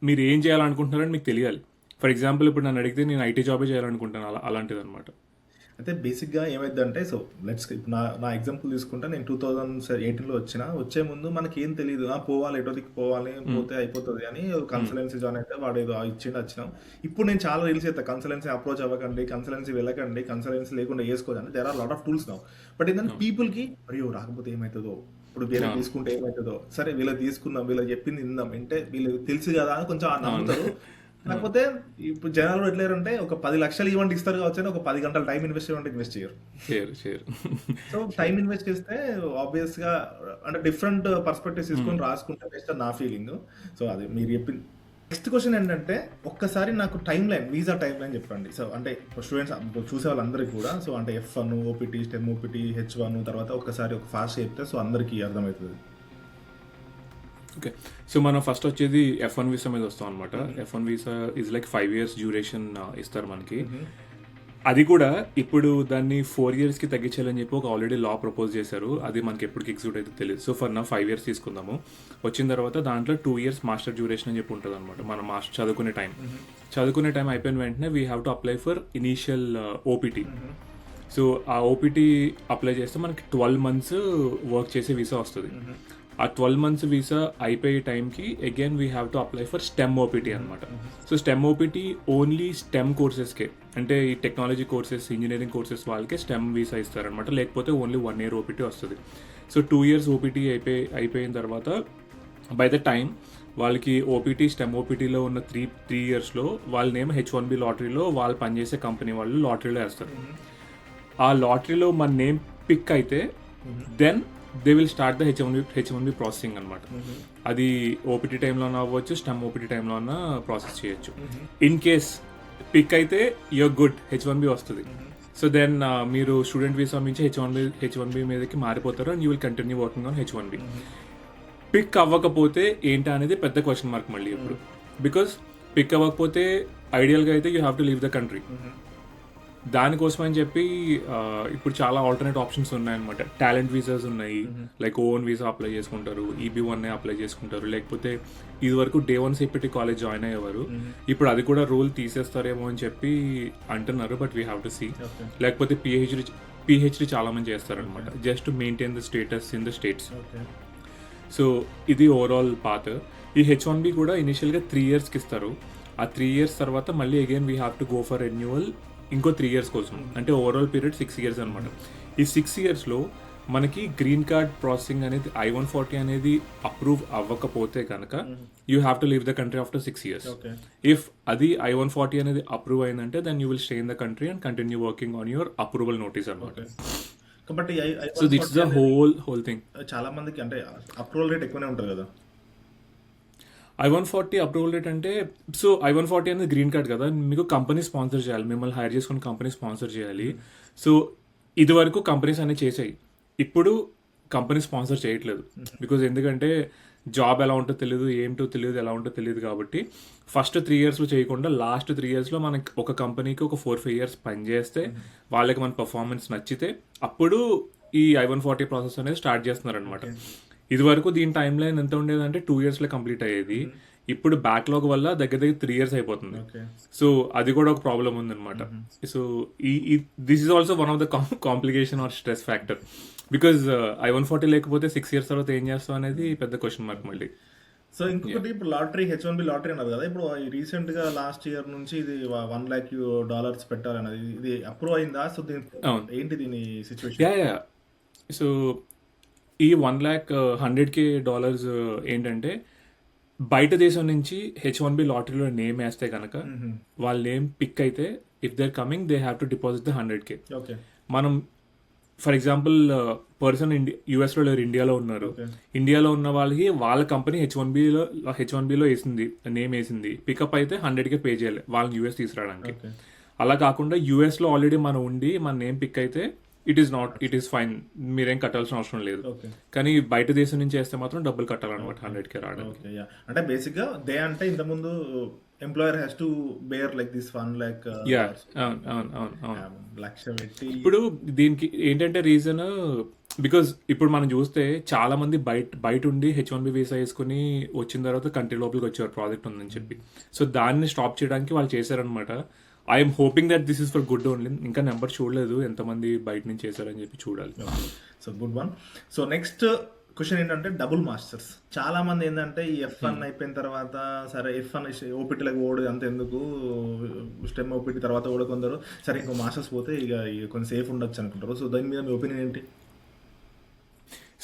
మీరు ఏం చేయాలనుకుంటున్నారని మీకు తెలియాలి. ఫర్ ఎగ్జాంపుల్ ఇప్పుడు నన్ను అడిగితే నేను ఐటీ జాబే చేయాలనుకుంటాను, అలాంటిది అనమాట. అయితే బేసిక్గా ఏమైందంటే, సో లెట్స్ నా ఎగ్జాంపుల్ తీసుకుంటే నేను 2018లో వచ్చే ముందు మనకి ఏం తెలియదు, పోవాలి ఎటోదికి పోవాలి, పోతే అయిపోతుంది అని కన్సల్టెన్సీ జాయిన్ అయితే వాడు ఏదో వచ్చినాం. ఇప్పుడు నేను చాలా రీల్స్ చేస్తాను, కన్సల్టెన్సీ అప్రోచ్ అవ్వకండి, కన్సల్టెన్సీ వెళ్ళకండి, కన్సల్టెన్సీ లేకుండా చేసుకోవద్దు. There are lot of tools now. But ఏంటంటే పీపుల్కి అయ్యో రాకపోతే ఏమవుతుందో, ఇప్పుడు వేరే తీసుకుంటే ఏమవుతుందో, సరే వీళ్ళకి తీసుకుందాం, వీళ్ళకి చెప్పింది ఇందాం అంటే వీళ్ళకి తెలుసు కదా అని కొంచెం నమ్ముతారు. కాకపోతే ఇప్పుడు జనాలు ఎట్లేరంటే ఒక 10 లక్షలు ఈవెంట్ ఇస్తారు కావచ్చు, ఒక 10 గంటలు టైం ఇన్వెస్ట్ చేయరు. సో టైం ఇన్వెస్ట్ చేస్తే ఆబ్వియస్ గా అంటే డిఫరెంట్ పర్స్పెక్టివ్స్ తీసుకొని రాసుకుంటే బెస్ట్ నా ఫీలింగ్. సో అది మీరు చెప్పింది. నెక్స్ట్ క్వశ్చన్ ఏంటంటే, ఒక్కసారి నాకు వీసా టైం లైన్ చెప్పండి. సో అంటే స్టూడెంట్స్ చూసే వాళ్ళందరికీ కూడా, సో అంటే F1, OPT, STEM OPT, H1 తర్వాత ఒక్కసారి ఒక ఫాస్ట్ చెప్తే సో అందరికీ అర్థమవుతుంది. ఓకే, సో మనం ఫస్ట్ వచ్చేది F1 వీసా మీద వస్తాం అనమాట. F1 visa is like 5 years duration ఇస్తారు మనకి. అది కూడా ఇప్పుడు దాన్ని 4 yearsకి తగ్గించాలని చెప్పి ఒక ఆల్రెడీ లా ప్రపోజ్ చేశారు. అది మనకి ఎప్పటికి ఎగ్జిక్యూట్ అయితే తెలియదు. సో ఫర్ నా 5 years తీసుకుందాము. వచ్చిన తర్వాత దాంట్లో 2 years మాస్టర్ డ్యూరేషన్ అని చెప్పి ఉంటుంది అనమాట. మనం చదువుకునే టైం అయిపోయిన వెంటనే we have to apply for initial OPT. So ఆ OPT అప్లై చేస్తే మనకి 12 months వర్క్ చేసే వీసా వస్తుంది. ఆ 12 months వీసా అయిపోయే టైంకి again we have to apply for STEM OPT అనమాట. So STEM OPT only STEM కోర్సెస్కే, అంటే ఈ టెక్నాలజీ కోర్సెస్, ఇంజనీరింగ్ కోర్సెస్ వాళ్ళకే STEM వీసా ఇస్తారనమాట. లేకపోతే ఓన్లీ 1 year OPT వస్తుంది. సో 2 years OPT అయిపోయిన తర్వాత బై ద టైం వాళ్ళకి STEM OPTలో ఉన్న 3 yearsలో వాళ్ళ నేమ్ H1B లాటరీలో వాళ్ళు పనిచేసే కంపెనీ వాళ్ళు లాటరీలో వేస్తారు. ఆ లాటరీలో మన నేమ్ పిక్ అయితే then they will start the H1B processing అనమాట. అది OPT టైంలో అవ్వచ్చు, STEM OPT టైంలో అన్నా ప్రాసెస్ చేయొచ్చు. ఇన్ కేస్ పిక్ అయితే యూర్ గుడ్, H1B వస్తుంది. సో దెన్ మీరు స్టూడెంట్ వీసా నుంచి H1B మీదకి మారిపోతారు and you will continue working on H1B. Pick అవ్వకపోతే ఏంటి అనేది పెద్ద క్వశ్చన్ మార్క్ మళ్ళీ ఇప్పుడు. బికాస్ పిక్ అవ్వకపోతే ఐడియల్గా అయితే you have to leave the country. దానికోసం అని చెప్పి ఇప్పుడు చాలా ఆల్టర్నేట్ ఆప్షన్స్ ఉన్నాయన్నమాట. టాలెంట్ వీసాస్ ఉన్నాయి, లైక్ ఓన్ వీసా అప్లై చేసుకుంటారు, EB1 అప్లై చేసుకుంటారు. లేకపోతే ఇది వరకు Day 1 CPT కాలేజ్ జాయిన్ అయ్యేవారు, ఇప్పుడు అది కూడా తీసేస్తారేమో అని చెప్పి అంటున్నారు. But we have to see. లేకపోతే PhD చాలా మంది చేస్తారనమాట, just maintain the status in the States. So ఇది ఓవరాల్ పాత్. ఈ H1B కూడా ఇనిషియల్గా 3 yearsకి ఇస్తారు. ఆ 3 years తర్వాత మళ్ళీ again we have to go for renewal ఇంకో 3 years కోసం. అంటే ఓవరాల్ పీరియడ్ 6 years అనమాట. ఈ 6 yearsలో మనకి గ్రీన్ కార్డ్ ప్రాసెసింగ్ అనేది I-140 అనేది అప్రూవ్ అవ్వకపోతే కనుక you have to leave the country after 6 years. If అది I-140 అనేది అప్రూవ్ అయిందంటే then you will stay in the country and continue working on your approval notice అనమాట. కాబట్టి so that's the whole thing. చాలా మందికి అంటే అప్రూవల్ రేట్ ఎక్కువనే ఉంటుంది కదా. I-140 అప్రూవల్ రేట్ అంటే, సో I-140 అనేది గ్రీన్ కార్డ్ కదా, మీకు కంపెనీ స్పాన్సర్ చేయాలి, మిమ్మల్ని హైర్ చేసుకుని కంపెనీ స్పాన్సర్ చేయాలి. సో ఇది వరకు కంపెనీస్ అన్నీ చేసాయి, ఇప్పుడు కంపెనీ స్పాన్సర్ చేయట్లేదు. బికాజ్ ఎందుకంటే జాబ్ ఎలా ఉంటుందో తెలియదు, ఏంటో తెలియదు, ఎలా ఉంటుందో తెలియదు. కాబట్టి ఫస్ట్ 3 yearsలో చేయకుండా లాస్ట్ 3 yearsలో మనకి ఒక కంపెనీకి ఒక 4-5 years పనిచేస్తే వాళ్ళకి మన పర్ఫార్మెన్స్ నచ్చితే అప్పుడు ఈ I-140 ప్రాసెస్ అనేది స్టార్ట్ చేస్తున్నారు అనమాట. ఇది వరకు దీని టైం లైన్ ఎంత ఉండేదంటే 2 yearsలో కంప్లీట్ అయ్యేది, ఇప్పుడు బ్యాక్లాగ్ వల్ల దగ్గర 3 years అయిపోతుంది. సో అది కూడా ఒక ప్రాబ్లం ఉందన్నమాట. So this is also one of the complication or stress factor. Because I-140 లేకపోతే 6 years తర్వాత ఏం చేస్తాం అనేది పెద్ద క్వశ్చన్ మార్క్ మళ్ళీ. సో ఇంకొకటి, ఇప్పుడు H1B లాటరీ అన్నారు కదా, ఇప్పుడు రీసెంట్ గా లాస్ట్ ఇయర్ నుంచి ఇది $1 lakh పెట్టాలన్నది, ఇది అప్రూవ్ అయిందా? సో ఏంటి దీని సిచ్యువేషన్? సో ఈ $1,100,000 ఏంటంటే బయట దేశం నుంచి H1B లాటరీలో నేమ్ వేస్తే కనుక వాళ్ళ నేమ్ పిక్ అయితే if they are coming they have to deposit the $100,000. మనం ఫర్ ఎగ్జాంపుల్ పర్సన్ యూఎస్లో లేరు, ఇండియాలో ఉన్నారు. ఇండియాలో ఉన్న వాళ్ళకి వాళ్ళ కంపెనీ హెచ్1బిలో వేసింది, నేమ్ వేసింది, పికప్ అయితే 100K పే చేయాలి వాళ్ళని యూఎస్ తీసుకురావడానికి. అలా కాకుండా యూఎస్లో ఆల్రెడీ మనం ఉండి మన నేమ్ పిక్ అయితే ఇట్ ఈస్ ఫైన్, మీరేం కట్టాల్సిన అవసరం లేదు. కానీ బయట దేశం నుంచి వేస్తే మాత్రం డబ్బులు కట్టాలన్నమాట 100K రావడానికి. Okay, yeah. అంటే బేసిక్ గా దే అంటే ఇంత ముందు employer has to bear like this 1 lakh అవును. లక్ష పెట్టి. ఇప్పుడు దీనికి ఏంటంటే రీజన్, బికాజ్ ఇప్పుడు మనం చూస్తే చాలా మంది బయట ఉండి H1B వీసా వేసుకుని వచ్చిన తర్వాత కంట్రీ లోపలికి వచ్చారు ప్రాజెక్ట్ ఉందని చెప్పి. సో దాన్ని స్టాప్ చేయడానికి వాళ్ళు చేశారనమాట. I'm hoping that this is for good only. ఇంకా నెంబర్ చూడలేదు ఎంతమంది బయట నుంచి చేశారని చెప్పి చూడాలి. So good one. So next question ఏంటంటే డబుల్ మాస్టర్స్. చాలా మంది ఏంటంటే ఈ F1 అయిపోయిన తర్వాత సరే F1 ఓపీటీలకు ఓడు అంత ఎందుకు, స్టెమ్ ఓపీటీ తర్వాత కూడా కొందరు సరే ఇంకో మాస్టర్స్ పోతే ఇక కొంచెం సేఫ్ ఉండొచ్చు అనుకుంటారు. సో దాని మీద మీ ఒపీనియన్ ఏంటి?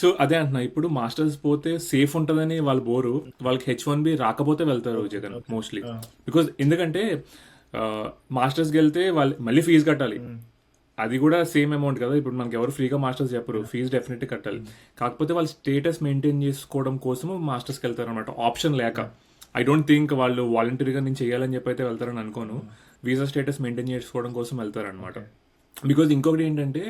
సో అదే అంటున్నా, ఇప్పుడు మాస్టర్స్ పోతే సేఫ్ ఉంటుందని వాళ్ళు బోరు, వాళ్ళకి H1B రాకపోతే వెళ్తారు జగన్ మోస్ట్లీ. బికాజ్ ఎందుకంటే మాస్టర్స్కి వెళ్తే వాళ్ళు మళ్ళీ ఫీజు కట్టాలి, అది కూడా సేమ్ అమౌంట్ కదా. ఇప్పుడు మనకి ఎవరు ఫ్రీగా మాస్టర్స్ చెప్పరు, ఫీజు డెఫినెట్గా కట్టాలి. కాకపోతే వాళ్ళు స్టేటస్ మెయింటైన్ చేసుకోవడం కోసం మాస్టర్స్కి వెళ్తారు అనమాట, ఆప్షన్ లేక. ఐ డోంట్ థింక్ వాళ్ళు వాలంటరీగా నేను చేయాలని చెప్పి అయితే వెళ్తారని అనుకోను, వీసా స్టేటస్ మెయింటైన్ చేసుకోవడం కోసం వెళ్తారనమాట. బికాజ్ ఇంకొకటి ఏంటంటే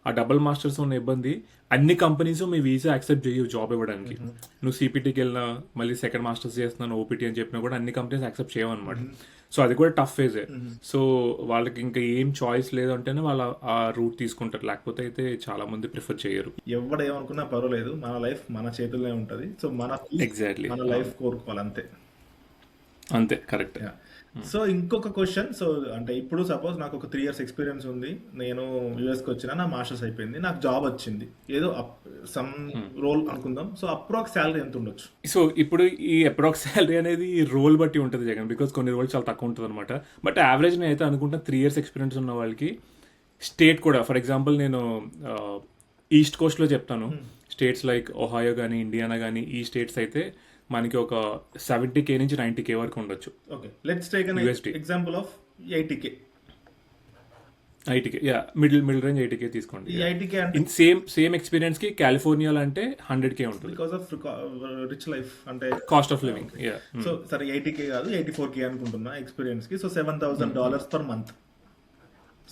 ఆ డబుల్ మాస్టర్స్ ఉన్న ఇబ్బంది, అన్ని కంపెనీస్ మీ వీసా యాక్సెప్ట్ చేయవు జాబ్ ఇవ్వడానికి. నువ్వు సిపిటీకి వెళ్ళినా మళ్ళీ సెకండ్ మాస్టర్స్ చేస్తున్నాను ఓపీటీ అని చెప్పినా కూడా అన్ని కంపెనీస్ యాక్సెప్ట్ చేయవన్నమాట. సో అది కూడా టఫ్ ఫేజే. సో వాళ్ళకి ఇంకా ఏం చాయిస్ లేదు అంటేనే వాళ్ళు ఆ రూట్ తీసుకుంటారు, లేకపోతే అయితే చాలా మంది ప్రిఫర్ చేయరు. ఎవడు ఏమనుకున్నా పర్వాలేదు, మన లైఫ్ మన చేతుల్లోనే ఉంటుంది. సో ఎగ్జాక్ట్లీ మన లైఫ్ కోరుకోవాలి అంతే కరెక్ట్. సో ఇంకొక క్వశ్చన్. సో అంటే ఇప్పుడు సపోజ్ నాకు ఒక 3 years ఎక్స్పీరియన్స్ ఉంది, నేను యూఎస్కి వచ్చిన, నా మాస్టర్స్ అయిపోయింది, నాకు జాబ్ వచ్చింది, ఏదో సమ్ రోల్ అనుకుందాం. సో అప్రాక్స్ శాలరీ ఎంత ఉండొచ్చు? సో ఇప్పుడు ఈ అప్రాక్స్ శాలరీ అనేది రోల్ బట్టి ఉంటుంది జగన్, బికాస్ కొన్ని రోల్ చాలా తక్కువ ఉంటుంది అనమాట. బట్ యావరేజ్ నేను అయితే అనుకుంటా 3 years ఎక్స్పీరియన్స్ ఉన్న వాళ్ళకి స్టేట్ కూడా, ఫర్ ఎగ్జాంపుల్ నేను ఈస్ట్ కోస్ట్లో చెప్తాను, స్టేట్స్ లైక్ ఒహాయో కానీ ఇండియానా కానీ ఈ స్టేట్స్ అయితే మనకి ఒక 70K నుంచి 90K వరకు ఉండొచ్చు. Okay, let's take an example of 80K. Yeah, middle range 80K తీసుకోండి. ఈ 80K అంటే సేమ్ ఎక్స్పీరియన్స్ కి కాలిఫోర్నియాలో అంటే 100K ఉంటుంది, బికాస్ ఆఫ్ రిచ్ లైఫ్ అంటే కాస్ట్ ఆఫ్ లివింగ్. సో సరే 80K కాదు 84K అనుకుంటున్నా ఎక్స్పీరియన్స్ కి. So $7,000 per month.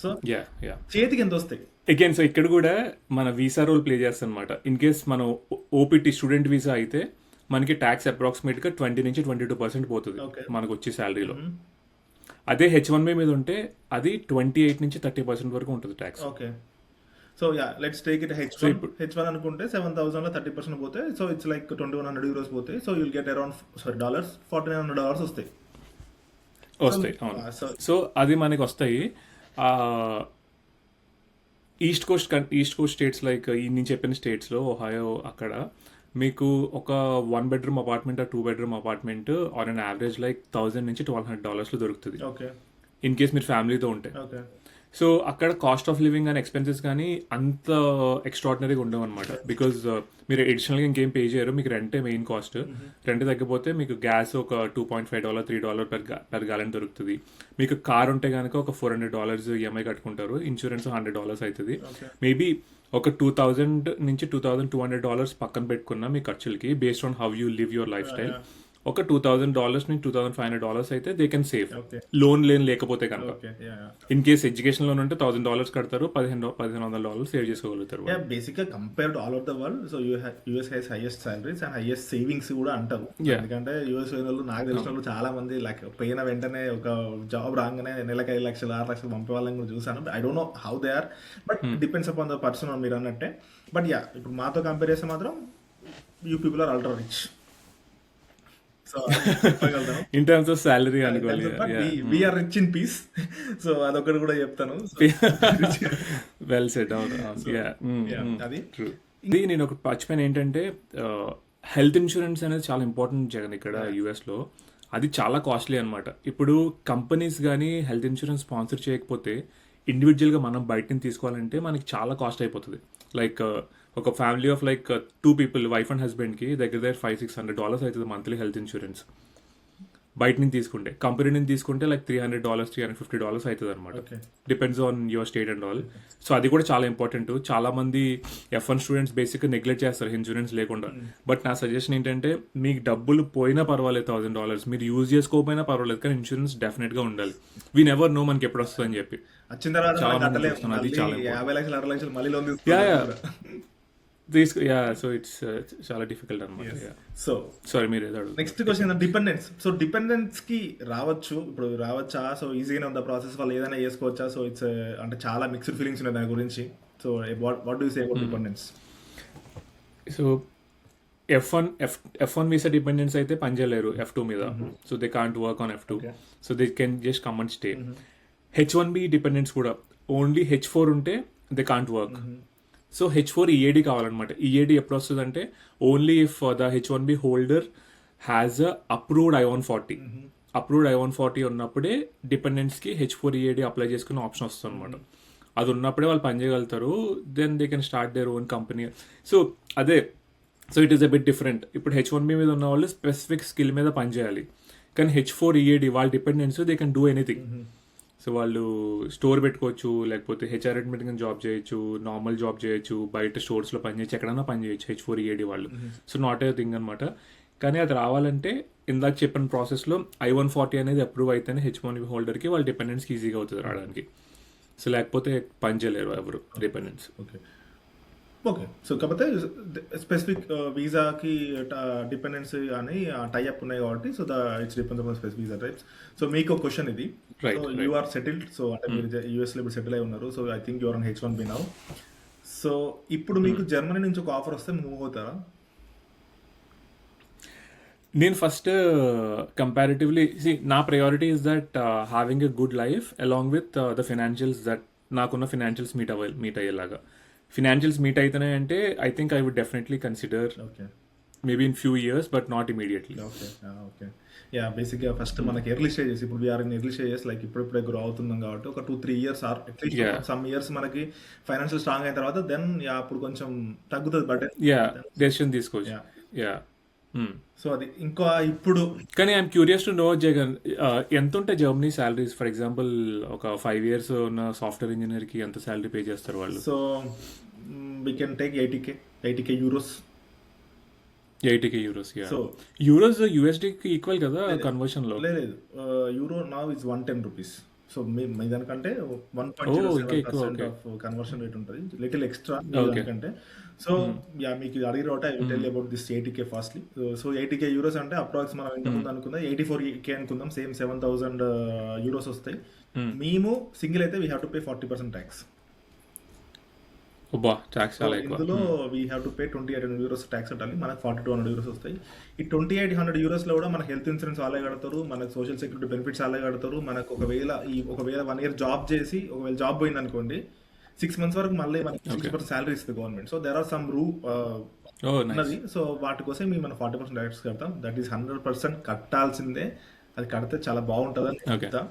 సో చేతికి ఎంత వస్తాయి? అగైన్ సో ఇక్కడ కూడా మన వీసా రోల్ ప్లే చేస్తాం అనమాట. ఇన్ కేస్ మనం ఓపీటీ స్టూడెంట్ వీసా అయితే మనకి ట్యాక్స్ అప్రాక్సిమేట్ గా 20 నుంచి 22% పోతుంది మనకు వచ్చే శాలరీలో. అదే H1B మీద ఉంటే అది 28 నుంచి 30% వరకు ఉంటుంది tax. Okay, so yeah let's take it H1 అనుకుంటే 7,000 లో 30% పోతే, సో ఇట్స్ లైక్ €2,100 పోతే, సో యుల్ గెట్ అరౌండ్ $4,900 వస్తాయి. అవును. సో అది మనకి వస్తాయి. ఈస్ట్ కోస్ట్ స్టేట్స్ లైక్ ఈ నేను చెప్పిన స్టేట్స్లో ఒహాయో, అక్కడ మీకు ఒక 1 bedroom apartment, 2 bedroom apartment on an average like $1,000 నుంచి $1,200 దొరుకుతుంది ఇన్ కేస్ మీరు ఫ్యామిలీతో ఉంటే. సో అక్కడ కాస్ట్ ఆఫ్ లివింగ్ కానీ ఎక్స్పెన్సెస్ కానీ అంత ఎక్స్ట్రాడినరీగా ఉండవు అనమాట. బికాజ్ మీరు అడిషనల్గా ఇంకేం పే చేయరు, మీకు రెంటే మెయిన్ కాస్ట్. రెంట్ తగ్గిపోతే మీకు గ్యాస్ ఒక $2.5 $3 per gallon దొరుకుతుంది. మీకు కార్ ఉంటే కనుక ఒక $400 ఈఎంఐ కట్టుకుంటారు, ఇన్సూరెన్స్ $100 అవుతుంది. మేబీ ఒక $2,000 నుంచి $2,200 పక్కన పెట్టుకున్న మీ ఖర్చులకి based on how you live your life style ఒక $2,000 నుంచి $2,500 అయితే దే కెన్ సేవ్. లోన్ లేకపోతే కనుక ఇన్ కేస్ ఎడ్యుకేషన్ లోన్ ఉంటే $1,000 కడతారు, $1,500 సేవ్ చేసుకోగలుగుతారు. బేసిక్ గా compare to all over the world, so US highs highest salaries and highest savings కూడా అంటారు. ఎందుకంటే యూఎస్ వాళ్ళు నాకు తెలిసిన వాళ్ళు చాలా మంది లైక్ పోయిన వెంటనే ఒక జాబ్ రాగానే నెలకు 5 లక్షలు 6 లక్షలు పంపే వాళ్ళని కూడా చూసాను. I don't know how they are, but depends upon the person మీరు అన్నట్టే. బట్ యా ఇప్పుడు మాతో కంపేర్ చేస్తే మాత్రం you people are ultra rich. In terms of salary అనుకోవాలి, we are rich in peace. So అదొకటి కూడా చెప్తాను. Well set. అది ట్రూ. ఇది నేను ఒక మర్చిపోయిన ఏంటంటే హెల్త్ ఇన్సూరెన్స్ అనేది చాలా ఇంపార్టెంట్ జగన్ ఇక్కడ యూఎస్లో. అది చాలా కాస్ట్లీ అనమాట. ఇప్పుడు కంపెనీస్ కానీ హెల్త్ ఇన్సూరెన్స్ స్పాన్సర్ చేయకపోతే ఇండివిజువల్గా మనం బయట నుంచి తీసుకోవాలంటే మనకి చాలా కాస్ట్ అయిపోతుంది. లైక్ ఒక family of like 2 people wife and హస్బెండ్కి దగ్గర $500-600 అవుతుంది మంత్లీ హెల్త్ ఇన్సూరెన్స్. బయట నుంచి తీసుకుంటే. కంపెనీ నుంచి తీసుకుంటే లైక్ $300 $350 అవుతుంది అనమాట. Okay. Depends on your state and all. So అది కూడా చాలా ఇంపార్టెంట్. చాలా మంది F1 స్టూడెంట్స్ బేసిక్గా నెగ్లెక్ట్ చేస్తారు ఇన్సూరెన్స్ లేకుండా. బట్ నా సజెషన్ ఏంటంటే మీకు డబ్బులు పోయినా పర్వాలేదు $1000, మీరు యూజ్ చేసుకోకపోయినా పర్వాలేదు, కానీ ఇన్సూరెన్స్ డెఫినెట్గా ఉండాలి. వీ నెవర్ నో మనకి ఎప్పుడు వస్తుందని చెప్పి. వచ్చిన తర్వాత చాలా మనకి మంది కట్టలేము. చూస్తున్నాను, అది మళ్ళీ చాలా important. 50 లక్షలు 60 లక్షలు మళ్ళీ లోన్ యా యా తీసుకుంటారు. సో ఇట్స్ చాలా డిఫికల్ట్ అనమాట. సో సారీ మీరు ఏదో అడుగుతారు. Next question dependence. So dependence కి రావచ్చు, ఇప్పుడు రావచ్చా? సో ఈజీగానే ఉందా ప్రాసెస్? వాళ్ళు ఏదైనా చేసుకోవచ్చా? సో ఇట్స్ అంటే చాలా మిక్స్డ్ ఫీలింగ్స్ ఉన్నాయి దాని గురించి. So what do say about dependence? So F1 visa dependence అయితే పనిచేయలేరు F2 మీద. So they can't work on F2. So they can just come and stay. H1B dependence కూడా ఓన్లీ H4 ఉంటే they can't work. So H4 EAD కావాలన్నమాట. EAD ఎప్పుడు వస్తుంది అంటే only if the H1B holder has a approved I-140. Approved I-140 ఉన్నప్పుడే డిపెండెంట్స్కి H4 EAD apply చేసుకునే option వస్తుంది అనమాట. అది ఉన్నప్పుడే వాళ్ళు పని చేయగలుగుతారు. Then they can start their own company. So అదే, so it is a bit different. ఇప్పుడు H1B మీద ఉన్న వాళ్ళు స్పెసిఫిక్ స్కిల్ మీద పనిచేయాలి. కానీ H4 EAD వాళ్ళ dependents they can do anything. So వాళ్ళు స్టోర్ పెట్టుకోవచ్చు, లేకపోతే హెచ్ఆర్ అడ్మిన్ జాబ్ చేయొచ్చు, నార్మల్ జాబ్ చేయొచ్చు, బయట స్టోర్స్లో పని చేయొచ్చు, ఎక్కడైనా పని చేయొచ్చు H4 EAD వాళ్ళు. సో నాట్ ఏ థింగ్ అనమాట. కానీ అది రావాలంటే ఇందాక చెప్పిన ప్రాసెస్లో I-140 అనేది అప్రూవ్ అయితేనే H1B హోల్డర్కి వాళ్ళ డిపెండెంట్స్కి ఈజీగా అవుతుంది రావడానికి. సో లేకపోతే పని చేయలేరు ఎవరు డిపెండెంట్స్. Okay okay. సో కాకపోతే స్పెసిఫిక్ వీసాకి డిపెండెన్స్ అని టైఅప్ ఉన్నాయి కాబట్టి so it's depends on specific visa types. So మీకు ఒక క్వశ్చన్ ఇది. Right, so you are settled. So అంటే మీరు యూఎస్లో ఇప్పుడు సెటిల్ అయి ఉన్నారు. So I think you're on H1B now. So ఇప్పుడు మీకు జర్మనీ నుంచి ఒక ఆఫర్ వస్తే మూవ్ అవుతారా? నేను ఫస్ట్ కంపారిటివ్లీ నా priority is that having a good life along with the financials, that నాకున్న ఫినాన్షియల్స్ మీట్ అయ్యేలాగా. ఫినాన్షియల్స్ మీట్ అవుతున్నాయి అంటే I think I would definitely consider okay maybe in few years, but not immediately. Okay okay. Yeah బేసిక్గా first మనకి early stages, ఇప్పుడు we're in early stages, like ఇప్పుడిప్పుడే grow అవుతున్నాం కాబట్టి ఒక 2-3 years or at least some years మనకి financial strong అయిన తర్వాత దెన్ అప్పుడు కొంచెం తగ్గుతుంది బట్ డెసిషన్ తీసుకోవచ్చు. యా సో అది ఇంకా ఇప్పుడు. కానీ I'm curious to know Jagan, ఎంత ఉంటాయి జర్మనీ శాలరీస్? ఫర్ ఎగ్జాంపుల్ ఒక 5 years ఉన్న సాఫ్ట్వేర్ ఇంజనీర్కి ఎంత శాలరీ పే చేస్తారు వాళ్ళు? So we can take 80K euros. 80K euros. So euros USDకి ఈక్వల్ కదా కన్వర్షన్ లో? లేదు, euro now is 110 rupees. So మీ దానికంటే ఇంకా 1.07% ఆఫ్ కన్వర్షన్ రేట్ ఉంటుంది, లిటిల్ ఎక్స్ట్రా దానికంటే. సో యా మీకు అడిగిన ఒకటి I tell about this 80K fastly. So 80K euros అంటే అప్రాక్స్ మనం ఇంతకుముందు అనుకుందాం 84K అనుకుందాం, సేమ్ 7,000 euros వస్తాయి. మేము సింగిల్ అయితే we have to pay 40% tax. Tax చాలా ఎక్కువ. ఇందులో we have to pay 2,800 euros tax కట్టాలి. మనకు 4,200 euros వస్తాయి. ఈ 2,800 euros లో కూడా మన హెల్త్ ఇన్సూరెన్స్ వాళ్ళే కడతారు, మనకు సోషల్ సెక్యూరిటీ బెనిఫిట్స్ వాళ్ళే కడతారు. మనకు ఒకవేళ 1 year జాబ్ చేసి ఒకవేళ జాబ్ పోయింది అనుకోండి 6 months వరకు మళ్ళీ మనకి 60% శాలరీ ఇస్తుంది government. So there are some ఉన్నది. సో వాటి కోసం మేము మన 40% ట్యాక్స్ కడతాం. దట్ ఈస్ 100% కట్టాల్సిందే. అది కడితే చాలా బాగుంటుంది అని చెప్తా.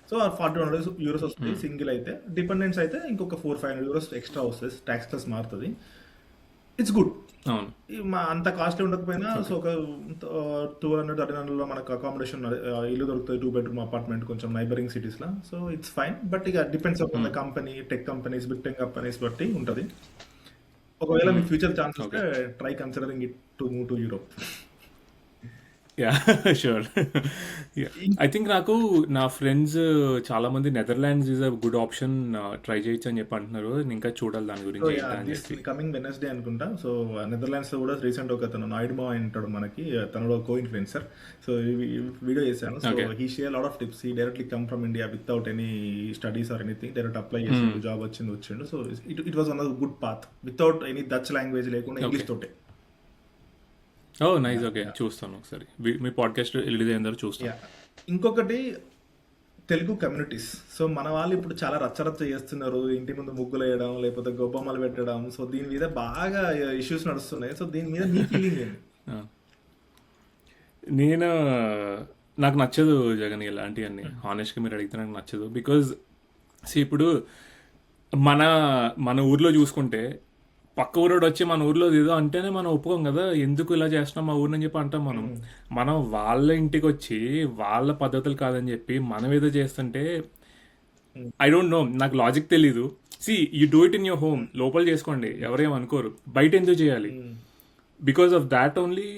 సో 4,200 euros వస్తుంది సింగిల్ అయితే. డిపెండెన్స్ అయితే ఇంకొక 400-500 euros ఎక్స్ట్రా వస్తుంది, ట్యాక్స్ ప్లస్ మారుతుంది. It's good. అంత కాస్ట్లీ ఉండకపోయినా సో ఒక 200-1,300 మనకు అకామిడేషన్ ఇల్లు దొరుకుతుంది, 2 bedroom అపార్ట్మెంట్ కొంచెం నైబరింగ్ సిటీస్లో. So it's fine. బట్ ఇక depends on the company, tech companies, big tech companies బట్టి ఉంటుంది. ఒకవేళ మీ ఫ్యూచర్ ఛాన్స్ వస్తే try considering it to move to Europe. Sure. I think నాకు నా ఫ్రెండ్స్ చాలా మంది Netherlands is a good option, try చేయొచ్చు అని చెప్పి అంటున్నారు. నేను ఇంకా చూడాలి దాని గురించి. కమింగ్ వెనస్డే అనుకుంటా. సో నెదర్లాండ్స్ లో కూడా రీసెంట్ ఒక తను నాయుడుమా అంటాడు మనకి, తను కో ఇన్ఫ్లుయెన్సర్. సో వీడియో చేశాను. So he share lot of tips. He directly come from India without any studies or anything. Direct apply చేసి జాబ్ వచ్చిండు. So it was one of good path without any Dutch language లేకుండా English తోటే. Nice. Okay, చూస్తాను ఒకసారి మీ podcast release అయిన తర్వాత చూస్తాను. ఇంకొకటి తెలుగు కమ్యూనిటీస్. సో మన వాళ్ళు ఇప్పుడు చాలా రచ్చరచ్చ చేస్తున్నారు, ఇంటి ముందు ముగ్గులు వేయడం లేకపోతే గొబ్బమ్మలు పెట్టడం. సో దీని మీద బాగా ఇష్యూస్ నడుస్తున్నాయి. సో దీని మీద మీ ఫీలింగ్ ఏంటి? నాకు నచ్చదు జగన్ ఇలాంటివన్నీ. హానెస్ట్గా మీరు అడిగితే నాకు నచ్చదు. బికాజ్ ఇప్పుడు మన ఊర్లో చూసుకుంటే పక్క ఊరోడు వచ్చి మన ఊర్లో ఏదో అంటేనే మనం ఒప్పుకోం కదా, ఎందుకు ఇలా చేస్తున్నాం మా ఊరిని చెప్పి అంటాం మనం. మనం వాళ్ళ ఇంటికి వచ్చి వాళ్ళ పద్ధతులు కాదని చెప్పి మనం ఏదో చేస్తుంటే ఐ డోంట్ నో, నాకు లాజిక్ తెలీదు. See you do it in your home, లోపల చేసుకోండి, ఎవరేం అనుకోరు. బయట ఎందుకు చేయాలి? బికాస్ ఆఫ్ దాట్ ఓన్లీ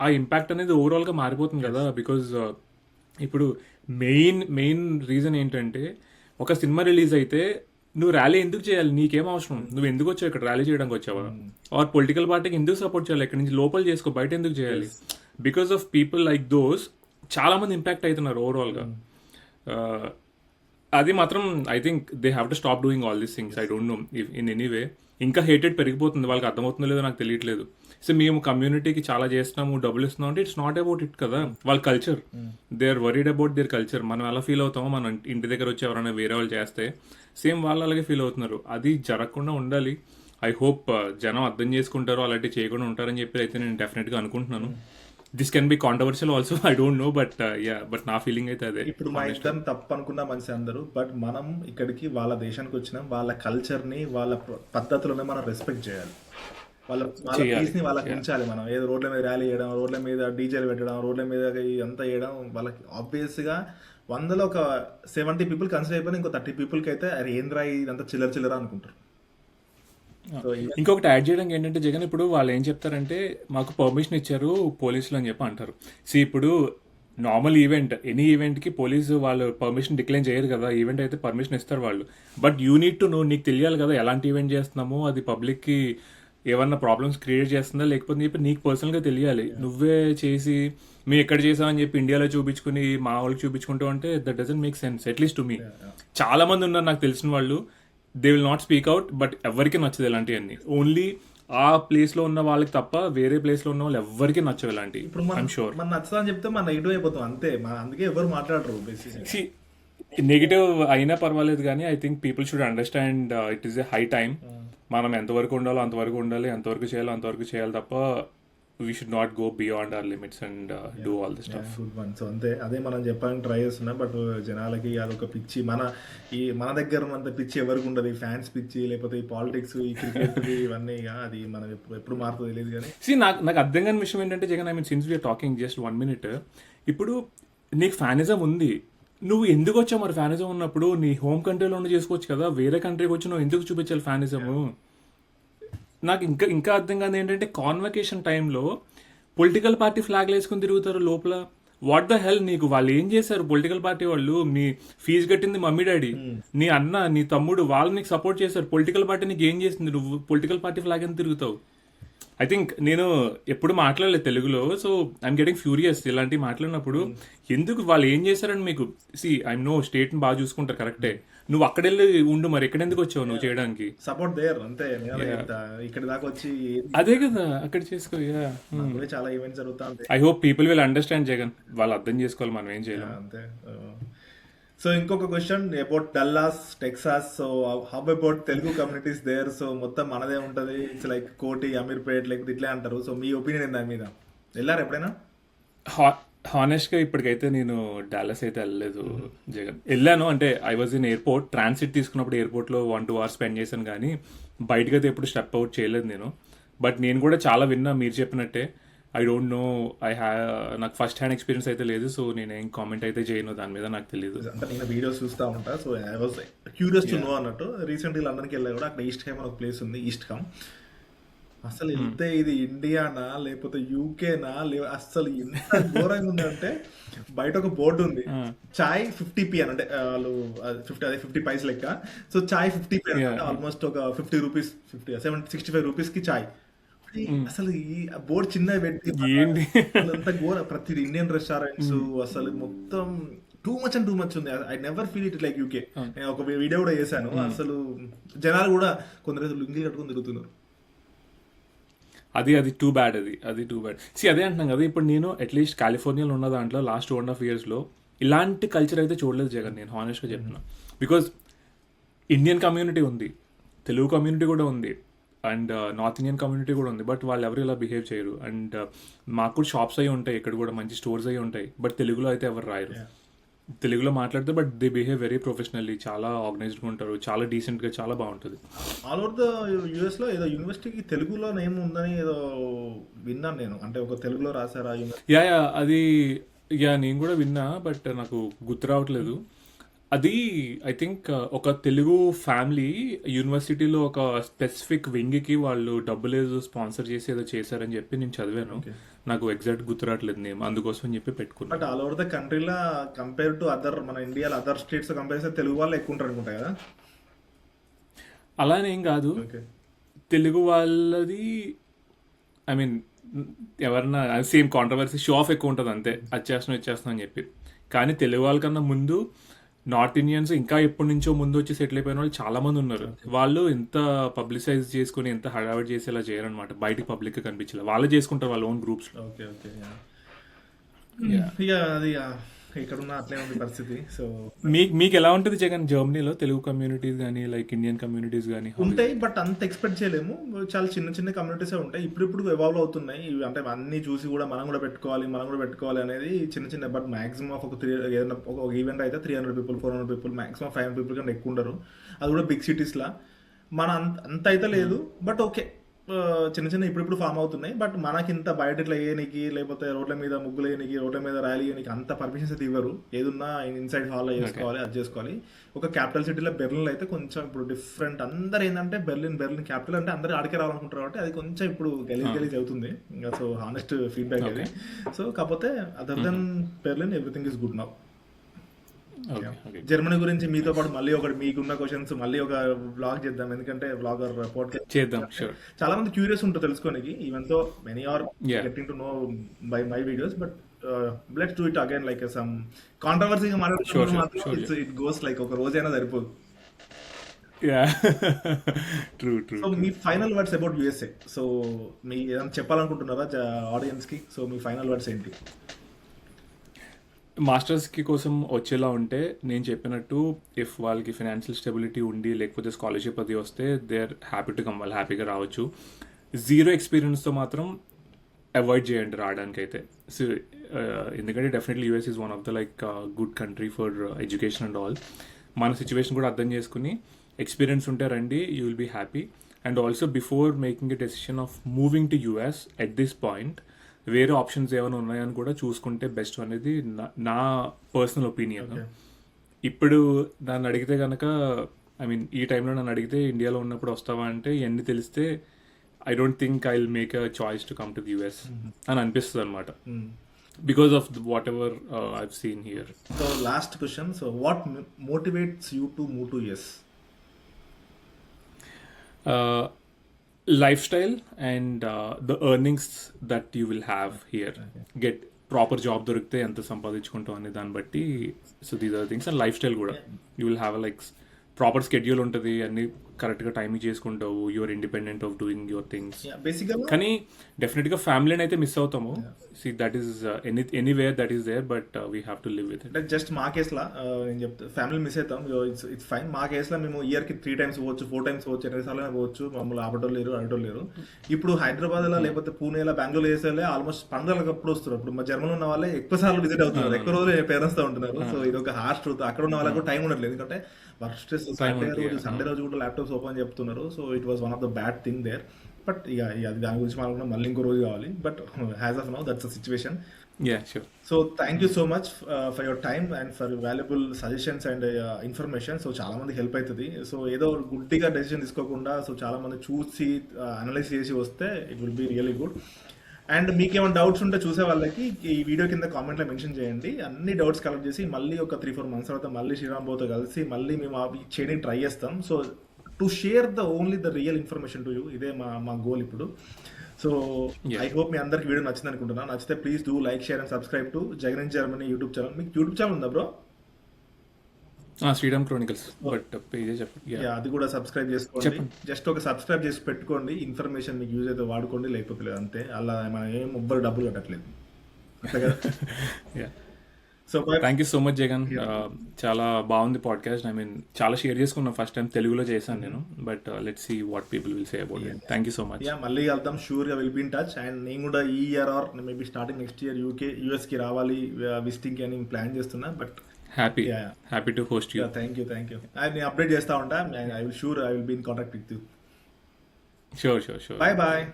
ఆ ఇంపాక్ట్ అనేది ఓవరాల్గా మారిపోతుంది కదా. బికాజ్ ఇప్పుడు మెయిన్ రీజన్ ఏంటంటే, ఒక సినిమా రిలీజ్ అయితే నువ్వు ర్యాలీ ఎందుకు చేయాలి? నీకేం అవసరం? నువ్వు ఎందుకు వచ్చావు ఇక్కడ? ర్యాలీ చేయడానికి వచ్చావా? ఆర్ పొలిటికల్ పార్టీకి ఎందుకు సపోర్ట్ చేయాలి? ఇక్కడ నుంచి లోపల చేసుకో, బయట ఎందుకు చేయాలి? Because of people like those చాలా మంది ఇంపాక్ట్ అవుతున్నారు ఓవరాల్గా. అది మాత్రం I think they have to stop doing all these things. I don't no in any way. ఇంకా హేటెడ్ పెరిగిపోతుంది, వాళ్ళకి అర్థమవుతుందో లేదో నాకు తెలియట్లేదు. సో మేము కమ్యూనిటీకి చాలా చేస్తున్నాము, డబ్బులు ఇస్తున్నాం అంటే ఇట్స్ నాట్ అబౌట్ ఇట్ కదా, వాళ్ళ culture. They are worried about their culture. మనం ఎలా ఫీల్ అవుతామో మన ఇంటి దగ్గర వచ్చి ఎవరైనా వేరే వాళ్ళు చేస్తే సేమ్ వాళ్ళు అలాగే ఫీల్ అవుతున్నారు. అది జరగకుండా ఉండాలి. ఐ హోప్ జనం అర్థం చేసుకుంటారు, అలాంటివి చేయకుండా ఉంటారని చెప్పి అయితే నేను డెఫినెట్గా అనుకుంటున్నాను. This can be controversial also, I don't no, but but నా ఫీలింగ్ అయితే అదే. ఇప్పుడు మా ఇద్దరం తప్పు అనుకున్న మనిషి అందరూ, బట్ మనం ఇక్కడికి వాళ్ళ దేశానికి వచ్చినాం, వాళ్ళ కల్చర్ని వాళ్ళ పద్ధతులని మనం రెస్పెక్ట్ చేయాలి. వాళ్ళ పీస్ని వాళ్ళకి ఉంచాలి. మనం ఏదో రోడ్ల మీద ర్యాలీ చేయడం, రోడ్ల మీద డీజేలు పెట్టడం, రోడ్ల మీద అంతా చేయడం, వాళ్ళకి ఆబ్వియస్గా 100లో ఒక 70 పీపుల్ కన్సిడర్ అయిపోయినా ఇంకో 30 పీపుల్కి అయితే అది ఏంద్రా ఇదంతా చిల్లర అనుకుంటారు. ఇంకొకటి యాడ్ చేయడానికి ఏంటంటే జగన్, ఇప్పుడు వాళ్ళు ఏం చెప్తారంటే మాకు పర్మిషన్ ఇచ్చారు పోలీసులు అని చెప్పి అంటారు. సో ఇప్పుడు నార్మల్ ఈవెంట్, ఎనీ ఈవెంట్కి పోలీసు వాళ్ళు పర్మిషన్ డిక్లైన్ చేయరు కదా. ఈవెంట్ అయితే పర్మిషన్ ఇస్తారు వాళ్ళు, but you need to know, నీకు తెలియాలి కదా ఎలాంటి ఈవెంట్ చేస్తున్నామో, అది పబ్లిక్కి ఏమన్నా ప్రాబ్లమ్స్ క్రియేట్ చేస్తుందా లేకపోతే చెప్పి నీకు పర్సనల్గా తెలియాలి. నువ్వే చేసి మేము ఎక్కడ చేసామని చెప్పి ఇండియాలో చూపించుకుని మా వాళ్ళకి చూపించుకుంటూ అంటే that doesn't make sense, at least to me. చాలా మంది ఉన్నారు నాకు తెలిసిన వాళ్ళు, they will not speak out, but ఎవరికి నచ్చదు ఇలాంటివన్నీ. ఓన్లీ ఆ ప్లేస్లో ఉన్న వాళ్ళకి తప్ప వేరే ప్లేస్లో ఉన్న వాళ్ళు ఎవరికి నచ్చవు ఇలాంటివి. ఇప్పుడు ఐఎమ్ షూర్ మన నచ్చదా అని చెప్తే మన నెగిటివ్ అయిపోతాం అంతే. అందుకే ఎవరు మాట్లాడరు బేసిక్లీ. నెగిటివ్ అయినా పర్వాలేదు కానీ I think people should understand it is a high time. మనం ఎంతవరకు ఉండాలో అంతవరకు ఉండాలి, ఎంతవరకు చేయాలో అంతవరకు చేయాలి తప్ప we should not go beyond our limits and do all this stuff. Good one. So అంతే, అదే మనం చెప్పాలని ట్రై చేస్తున్నాం. బట్ జనాలకి అదొక పిచ్చి, మన దగ్గర ఉన్నంత పిచ్చి ఎవరికి ఉండదు. ఈ ఫ్యాన్స్ పిచ్చి, లేకపోతే ఈ పాలిటిక్స్, ఈ క్రికెట్, ఇవన్నీ అది మనం ఎప్పుడు మారుతుందో తెలియదు. కానీ నాకు అర్థం కాని విషయం ఏంటంటే Jagan, I mean since we're talking just 1 minute, ఇప్పుడు నీకు ఫ్యానిజం ఉంది, నువ్వు ఎందుకు వచ్చావు మరి? ఫ్యానిజం ఉన్నప్పుడు నీ హోమ్ కంట్రీలో ఉండి చేసుకోవచ్చు కదా, వేరే కంట్రీకి వచ్చి నువ్వు ఎందుకు చూపించాలి ఫ్యానిజము? నాకు ఇంకా అర్థం కాదు ఏంటంటే, కాన్వకేషన్ టైంలో పొలిటికల్ పార్టీ ఫ్లాగ్లు వేసుకుని తిరుగుతారు లోపల. What the hell? నీకు వాళ్ళు ఏం చేశారు? పొలిటికల్ పార్టీ వాళ్ళు నీ ఫీజు కట్టింది మమ్మీ డాడీ, నీ అన్న, నీ తమ్ముడు, వాళ్ళు నీకు సపోర్ట్ చేశారు. పొలిటికల్ పార్టీ నీకు ఏం చేసింది? నువ్వు పొలిటికల్ పార్టీ ఫ్లాగ్ అని తిరుగుతావు. ఐ థింక్ నేను ఎప్పుడు మాట్లాడలేదు తెలుగులో, సో ఐఎమ్ గెటింగ్ ఫ్యూరియస్ ఇలాంటివి మాట్లాడినప్పుడు. ఎందుకు వాళ్ళు ఏం చేశారని మీకు ఐ నో స్టేట్ని బాగా చూసుకుంటారు కరెక్టే, నువ్వు అక్కడ వెళ్ళి ఉండు, మరి ఎక్కడ ఎందుకు వచ్చావు నువ్వు చేయడానికి? సపోర్ట్ దేర్ అంతే. ఇక్కడ దాకా వచ్చి అదే కదా అక్కడ చేసుకో. చాలా ఈవెంట్స్ జరుగుతా ఉంటాయి. I hope people will understand Jagan, వాళ్ళు అర్థం చేసుకోవాలి, మనం ఏం చేయలేము అంతే. సో ఇంకొక question about Dallas, Texas. So how about Telugu communities there? So మొత్తం మనదే ఉంటుంది, ఇట్స్ లైక్ కోటి, అమీర్పేట్, లైక్ ఇట్లా అంటారు. సో మీ ఒపీనియన్ ఏంటి దాని మీద? వెళ్ళారు ఎప్పుడైనా? హానెస్ట్గా ఇప్పటికైతే నేను డాలస్ అయితే వెళ్ళలేదు జగన్. వెళ్ళాను అంటే I was in airport, transit తీసుకున్నప్పుడు ఎయిర్పోర్ట్లో 1-2 hours స్పెండ్ చేశాను, కానీ బయటకు అయితే ఎప్పుడు స్టెప్ అవుట్ చేయలేదు నేను. బట్ నేను కూడా చాలా విన్నా మీరు చెప్పినట్టే. ఐ డోంట్ నో, నాకు ఫస్ట్ హ్యాండ్ ఎక్స్పీరియన్స్ అయితే లేదు, సో నేను ఏం కామెంట్ అయితే చేయను దాని మీద, నాకు తెలియదు. అంటే నేను వీడియోస్ చూస్తూ ఉంటా, so I was curious to know అన్నట్టు. రీసెంట్గా లండన్కి వెళ్ళా కూడా, అక్కడ ఈస్ట్ హైమ్ అని ఒక ప్లేస్ ఉంది, ఈస్ట్ హమ్. అసలు వెళ్తే ఇది ఇండియానా లేకపోతే యూకేనా, అసలు ఎంత ఘోరంగా ఉందంటే, బయట ఒక బోర్డు ఉంది, చాయ్ 50p అని, అంటే వాళ్ళు 50 పైస్ లెక్క. సో చాయ్ 50p అంటే ఆల్మోస్ట్ ఒక 50 రూపీస్, 65 రూపీస్కి చాయ్. అసలు ఈ బోర్డు చిన్నగా పెట్టి అంత ఘోర. ప్రతి ఇండియన్ రెస్టారెంట్స్ అసలు మొత్తం టూ మచ్ ఉంది. I never feel it like UK. నేను ఒక వీడియో కూడా చేశాను. అసలు జనాలు కూడా కొందరు లుంగీలు కట్టుకుని తిరుగుతున్నారు. అది టూ బ్యాడ్, అది టూ బ్యాడ్. అదే అంటున్నాం కదా, ఇప్పుడు నేను అట్లీస్ట్ కాలిఫోర్నియాలో ఉన్న దాంట్లో లాస్ట్ 2.5 yearsలో ఇలాంటి కల్చర్ అయితే చూడలేదు జగన్, నేను హానెస్ట్గా చెప్తున్నా. బికాజ్ ఇండియన్ కమ్యూనిటీ ఉంది, తెలుగు కమ్యూనిటీ కూడా ఉంది, అండ్ నార్త్ ఇండియన్ కమ్యూనిటీ కూడా ఉంది, బట్ వాళ్ళు ఎవరు ఇలా బిహేవ్ చేయరు. అండ్ మాకు కూడా షాప్స్ అయ్యి ఉంటాయి, ఇక్కడ కూడా మంచి స్టోర్స్ అయ్యి ఉంటాయి, బట్ తెలుగులో అయితే ఎవరు రాయరు. తెలుగులో మాట్లాడితే but they behave very professionally, చాలా ఆర్గనైజ్డ్గా ఉంటారు, చాలా డీసెంట్గా, చాలా బాగుంటుంది. ఆల్ ఓవర్ ద యూఎస్లో ఏదో యూనివర్సిటీకి తెలుగులో నేమ్ ఉందని ఏదో విన్నాను నేను, అంటే ఒక తెలుగులో రాశారా యూనివర్సిటీ? యా యా అది యా నేను కూడా విన్నా, బట్ నాకు గుర్తు రావట్లేదు. అది ఐ థింక్ ఒక తెలుగు ఫ్యామిలీ యూనివర్సిటీలో ఒక స్పెసిఫిక్ వింగ్కి వాళ్ళు డబ్బులు ఏదో స్పాన్సర్ చేసి ఏదో చేశారని చెప్పి నేను చదివాను. నాకు ఎగ్జాక్ట్ గుర్తు రావట్లేదు నేమ్, అందుకోసం అని చెప్పి పెట్టుకున్నాను. బట్ ఆల్ ఓవర్ ద కంట్రీలో కంపేర్ టు అదర్, మన ఇండియాలో అదర్ స్టేట్స్ కంపేర్ చేస్తే తెలుగు వాళ్ళు ఎక్కువ ఉంటారు అనుకుంటా కదా. అలానేం కాదు, ఓకే. తెలుగు వాళ్ళది ఐ మీన్ ఎవరన్నా సేమ్ కాంట్రవర్సీ, షో ఆఫ్ ఎక్కువ ఉంటుంది అంతే, అది చేస్తున్నాం ఇది చేస్తున్నాం అని చెప్పి. కానీ తెలుగు వాళ్ళకన్నా ముందు నార్త్ ఇండియన్స్ ఇంకా ఎప్పటి నుంచో ముందు వచ్చి సెటిల్ అయిపోయిన వాళ్ళు చాలా మంది ఉన్నారు. వాళ్ళు ఎంత పబ్లిసైజ్ చేసుకుని ఎంత హడావిడి చేసి ఇలా చేయరనమాట, బయటికి పబ్లిక్ కనిపించాలి, వాళ్ళే చేసుకుంటారు వాళ్ళ ఓన్ గ్రూప్స్ లో. Okay okay. ఇక అది ఇక్కడ ఉన్న అట్లే ఉంది పరిస్థితి. సో మీకు ఎలా ఉంటుంది జగన్ జర్మనీలో తెలుగు కమ్యూనిటీస్ కానీ లైక్ ఇండియన్ కమ్యూనిటీస్ కానీ? ఉంటాయి, బట్ అంత ఎక్స్పెక్ట్ చేయలేము. చాలా చిన్న చిన్న కమ్యూనిటీసే ఉంటాయి, ఇప్పుడు ఎవాల్వ్ అవుతున్నాయి ఇవి. అంటే అన్ని చూసి కూడా మనం కూడా పెట్టుకోవాలి అనేది చిన్న చిన్న. బట్ మాక్సిమం ఒక ఏదైనా ఒక ఈవెంట్ అయితే 300 పీపుల్ 400 పీపుల్ మాక్సిమం 500 పీపుల్ కన్నా ఎక్కువ ఉండరు. అది కూడా బిగ్ సిటీస్లా. మన అంత అయితే లేదు, బట్ ఓకే చిన్న చిన్న ఇప్పుడు ఫామ్ అవుతున్నాయి. బట్ మనకి ఇంత బయట ఇట్లా వేయనికి, లేకపోతే రోడ్ల మీద ముగ్గులు వేయనికి, రోడ్ల మీద ర్యాలీ వేయనికి అంత పర్మిషన్స్ అయితే ఇవ్వరు. ఏదున్నా ఇన్సైడ్ హాల్లో చేసుకోవాలి, అది చేసుకోవాలి. ఒక క్యాపిటల్ సిటీలో బెర్లిన్ అయితే కొంచెం ఇప్పుడు డిఫరెంట్. అందరు ఏంటంటే బెర్లిన్ క్యాపిటల్ అంటే అందరూ ఆడికే రావాలనుకుంటారు కాబట్టి అది కొంచెం ఇప్పుడు గలీజ్ అవుతుంది. సో హానెస్ట్ ఫీడ్బ్యాక్ అది. సో కాకపోతే other than Berlin everything is good now. Germany గురించి మీతో పాటు మళ్ళీ ఒకటి మీకున్న క్వశ్చన్స్ మళ్ళీ ఒక బ్లాగ్ చేద్దాం, ఎందుకంటే బ్లాగర్ పాడ్కాస్ట్ చేద్దాం. చాలా మంది క్యూరియస్ ఉంటారు తెలుసుకోనికి, even though many are getting to know by my videos. But let's do it again like some కాంట్రవర్సీగా మాట్లాడుతున్నప్పుడు ఇట్ గోస్ లైక్ ఒక రోజైనా సరిపోదు. సో మీ final words about USA. So మీ ఏదైనా చెప్పాలనుకుంటున్నారా ఆడియన్స్ కి? సో మీ ఫైనల్ వర్డ్స్ ఏంటి? మాస్టర్స్కి కోసం వచ్చేలా ఉంటే నేను చెప్పినట్టు, ఇఫ్ వాళ్ళకి ఫైనాన్షియల్ స్టెబిలిటీ ఉండి లేకపోతే స్కాలర్షిప్ అది వస్తే they are happy to come, వాళ్ళు హ్యాపీగా రావచ్చు. జీరో ఎక్స్పీరియన్స్తో మాత్రం అవాయిడ్ చేయండి రావడానికి అయితే. సో ఎందుకంటే definitely US is one of the like good country for education and all. మన సిచ్యువేషన్ కూడా అర్థం చేసుకుని ఎక్స్పీరియన్స్ ఉంటే రండి, you will be happy. And also before making a decision of moving to US at this point, వేరే options ఏమైనా ఉన్నాయని కూడా చూసుకుంటే బెస్ట్ అనేది నా పర్సనల్ ఒపీనియన్. ఇప్పుడు నన్ను అడిగితే కనుక ఐ మీన్ ఈ టైంలో నన్ను అడిగితే ఇండియాలో ఉన్నప్పుడు వస్తావా అంటే ఇవన్నీ తెలిస్తే I don't think I will make a choice to come to US అని అనిపిస్తుంది అనమాట, because of what ever I've seen here. So last question, so what motivates you to move to US? Lifestyle and the earnings that you will have here. Get proper job దొరికితే ఎంత సంపాదించుకుంటాం అనే దాన్ని బట్టి. So these are things. And lifestyle కూడా you will have like proper schedule ఉంటుంది, అన్ని కరెక్ట్గా టైంకి చేసుకుంటావు, you're independent of doing your things. కానీ డెఫినెట్గా ఫ్యామిలీని అయితే మిస్ అవుతాము. See that is anywhere that is there, but we have to live with it. అంటే జస్ట్ మా కేసులో నేను చెప్తా, ఫ్యామిలీ మిస్ అవుతాం, ఇట్స్ ఫైన్. మా కేసులో మేము ఇయర్కి 3 times పోవచ్చు, 4 times పోవచ్చు, 2 సార్లు పోవచ్చు, మమ్మల్ని ఆపటోళ్ళు లేరు, అడటోళ్ళు లేరు. ఇప్పుడు హైదరాబాద్లో లేకపోతే పూణేలో, బెంగళూరు వేసేలే ఆల్మోస్ట్ పండుగలకు అప్పుడు వస్తున్నారు. ఇప్పుడు మా జర్మనీ ఉన్న వాళ్ళే ఎక్కువ సార్లు విజిట్ అవుతున్నారు, ఎక్కువ రోజులు పేరెంట్స్తో ఉంటున్నారు. సో ఇది ఒక హార్ష్ ట్రూత్. అక్కడ ఉన్న వాళ్ళకు టైం ఉండట్లేదు, ఎందుకంటే వర్క్ స్ట్రెస్. సండే రోజు కూడా ల్యాప్టాప్స్ ఓపెన్ చెప్తున్నారు. So it was one of the bad thing there. But ఇక దాని గురించి మాట్లాడుకున్నా మళ్ళీ ఇంకో రోజు కావాలి. But as of now that's the situation. So thank you so much for your time and for valuable suggestions and information. So చాలా మందికి హెల్ప్ అవుతుంది. సో ఏదో గుడ్డిగా డెసిషన్ తీసుకోకుండా, సో చాలా మంది చూసి అనలైజ్ చేసి వస్తే it will be really good. And మీకు ఏమైనా డౌట్స్ ఉంటే చూసే వాళ్ళకి ఈ వీడియో కింద కామెంట్లో మెన్షన్ చేయండి. అన్ని డౌట్స్ కలెక్ట్ చేసి మళ్ళీ ఒక 3-4 months తర్వాత మళ్ళీ శ్రీరామ్ బాబుతో కలిసి మళ్ళీ మేము చేయడానికి ట్రై చేస్తాం. So to share only the real information to you, ఇదే మా గోల్ ఇప్పుడు. సో ఐ హోప్ మీ అందరికి వీడియో నచ్చింది అనుకుంటున్నాను. నచ్చితే please do like, share and subscribe to Jagan in Germany YouTube channel. మీకు యూట్యూబ్ ఛానల్ ఉందా బ్రో? శ్రీరామ్ క్రోనికల్స్, బట్ పేజే చెప్పండి. అది కూడా సబ్స్క్రైబ్ చేసుకోండి. జస్ట్ ఒక సబ్స్క్రైబ్ చేసి పెట్టుకోండి. ఇన్ఫర్మేషన్ మీకు యూజ్ అయితే వాడుకోండి, లేకపోతే లేదు, అంతే. అలా మనం ఏం ఎవ్వరు డబ్బులు కట్టట్లేదు, అంతే కదా. So thank you so much Jagan, చాలా బాగుంది పాడ్కాస్ట్. ఐ మీన్ చాలా షేర్ చేసుకున్నాను, ఫస్ట్ టైం తెలుగులో చేశాను నేను. But let's see what people will say about it. Thank you so much. మళ్ళీ వెళ్దాం, షూర్గా will be in touch. And నేను కూడా ఈ year or maybe starting next year యూఎస్కి రావాలి విజిటింగ్కి అని ప్లాన్ చేస్తున్నా. But happy Yeah, yeah. Happy to host you. Thank you నేను అప్డేట్ చేస్తా ఉంటా. I will be in contact with you. Sure. Bye bye.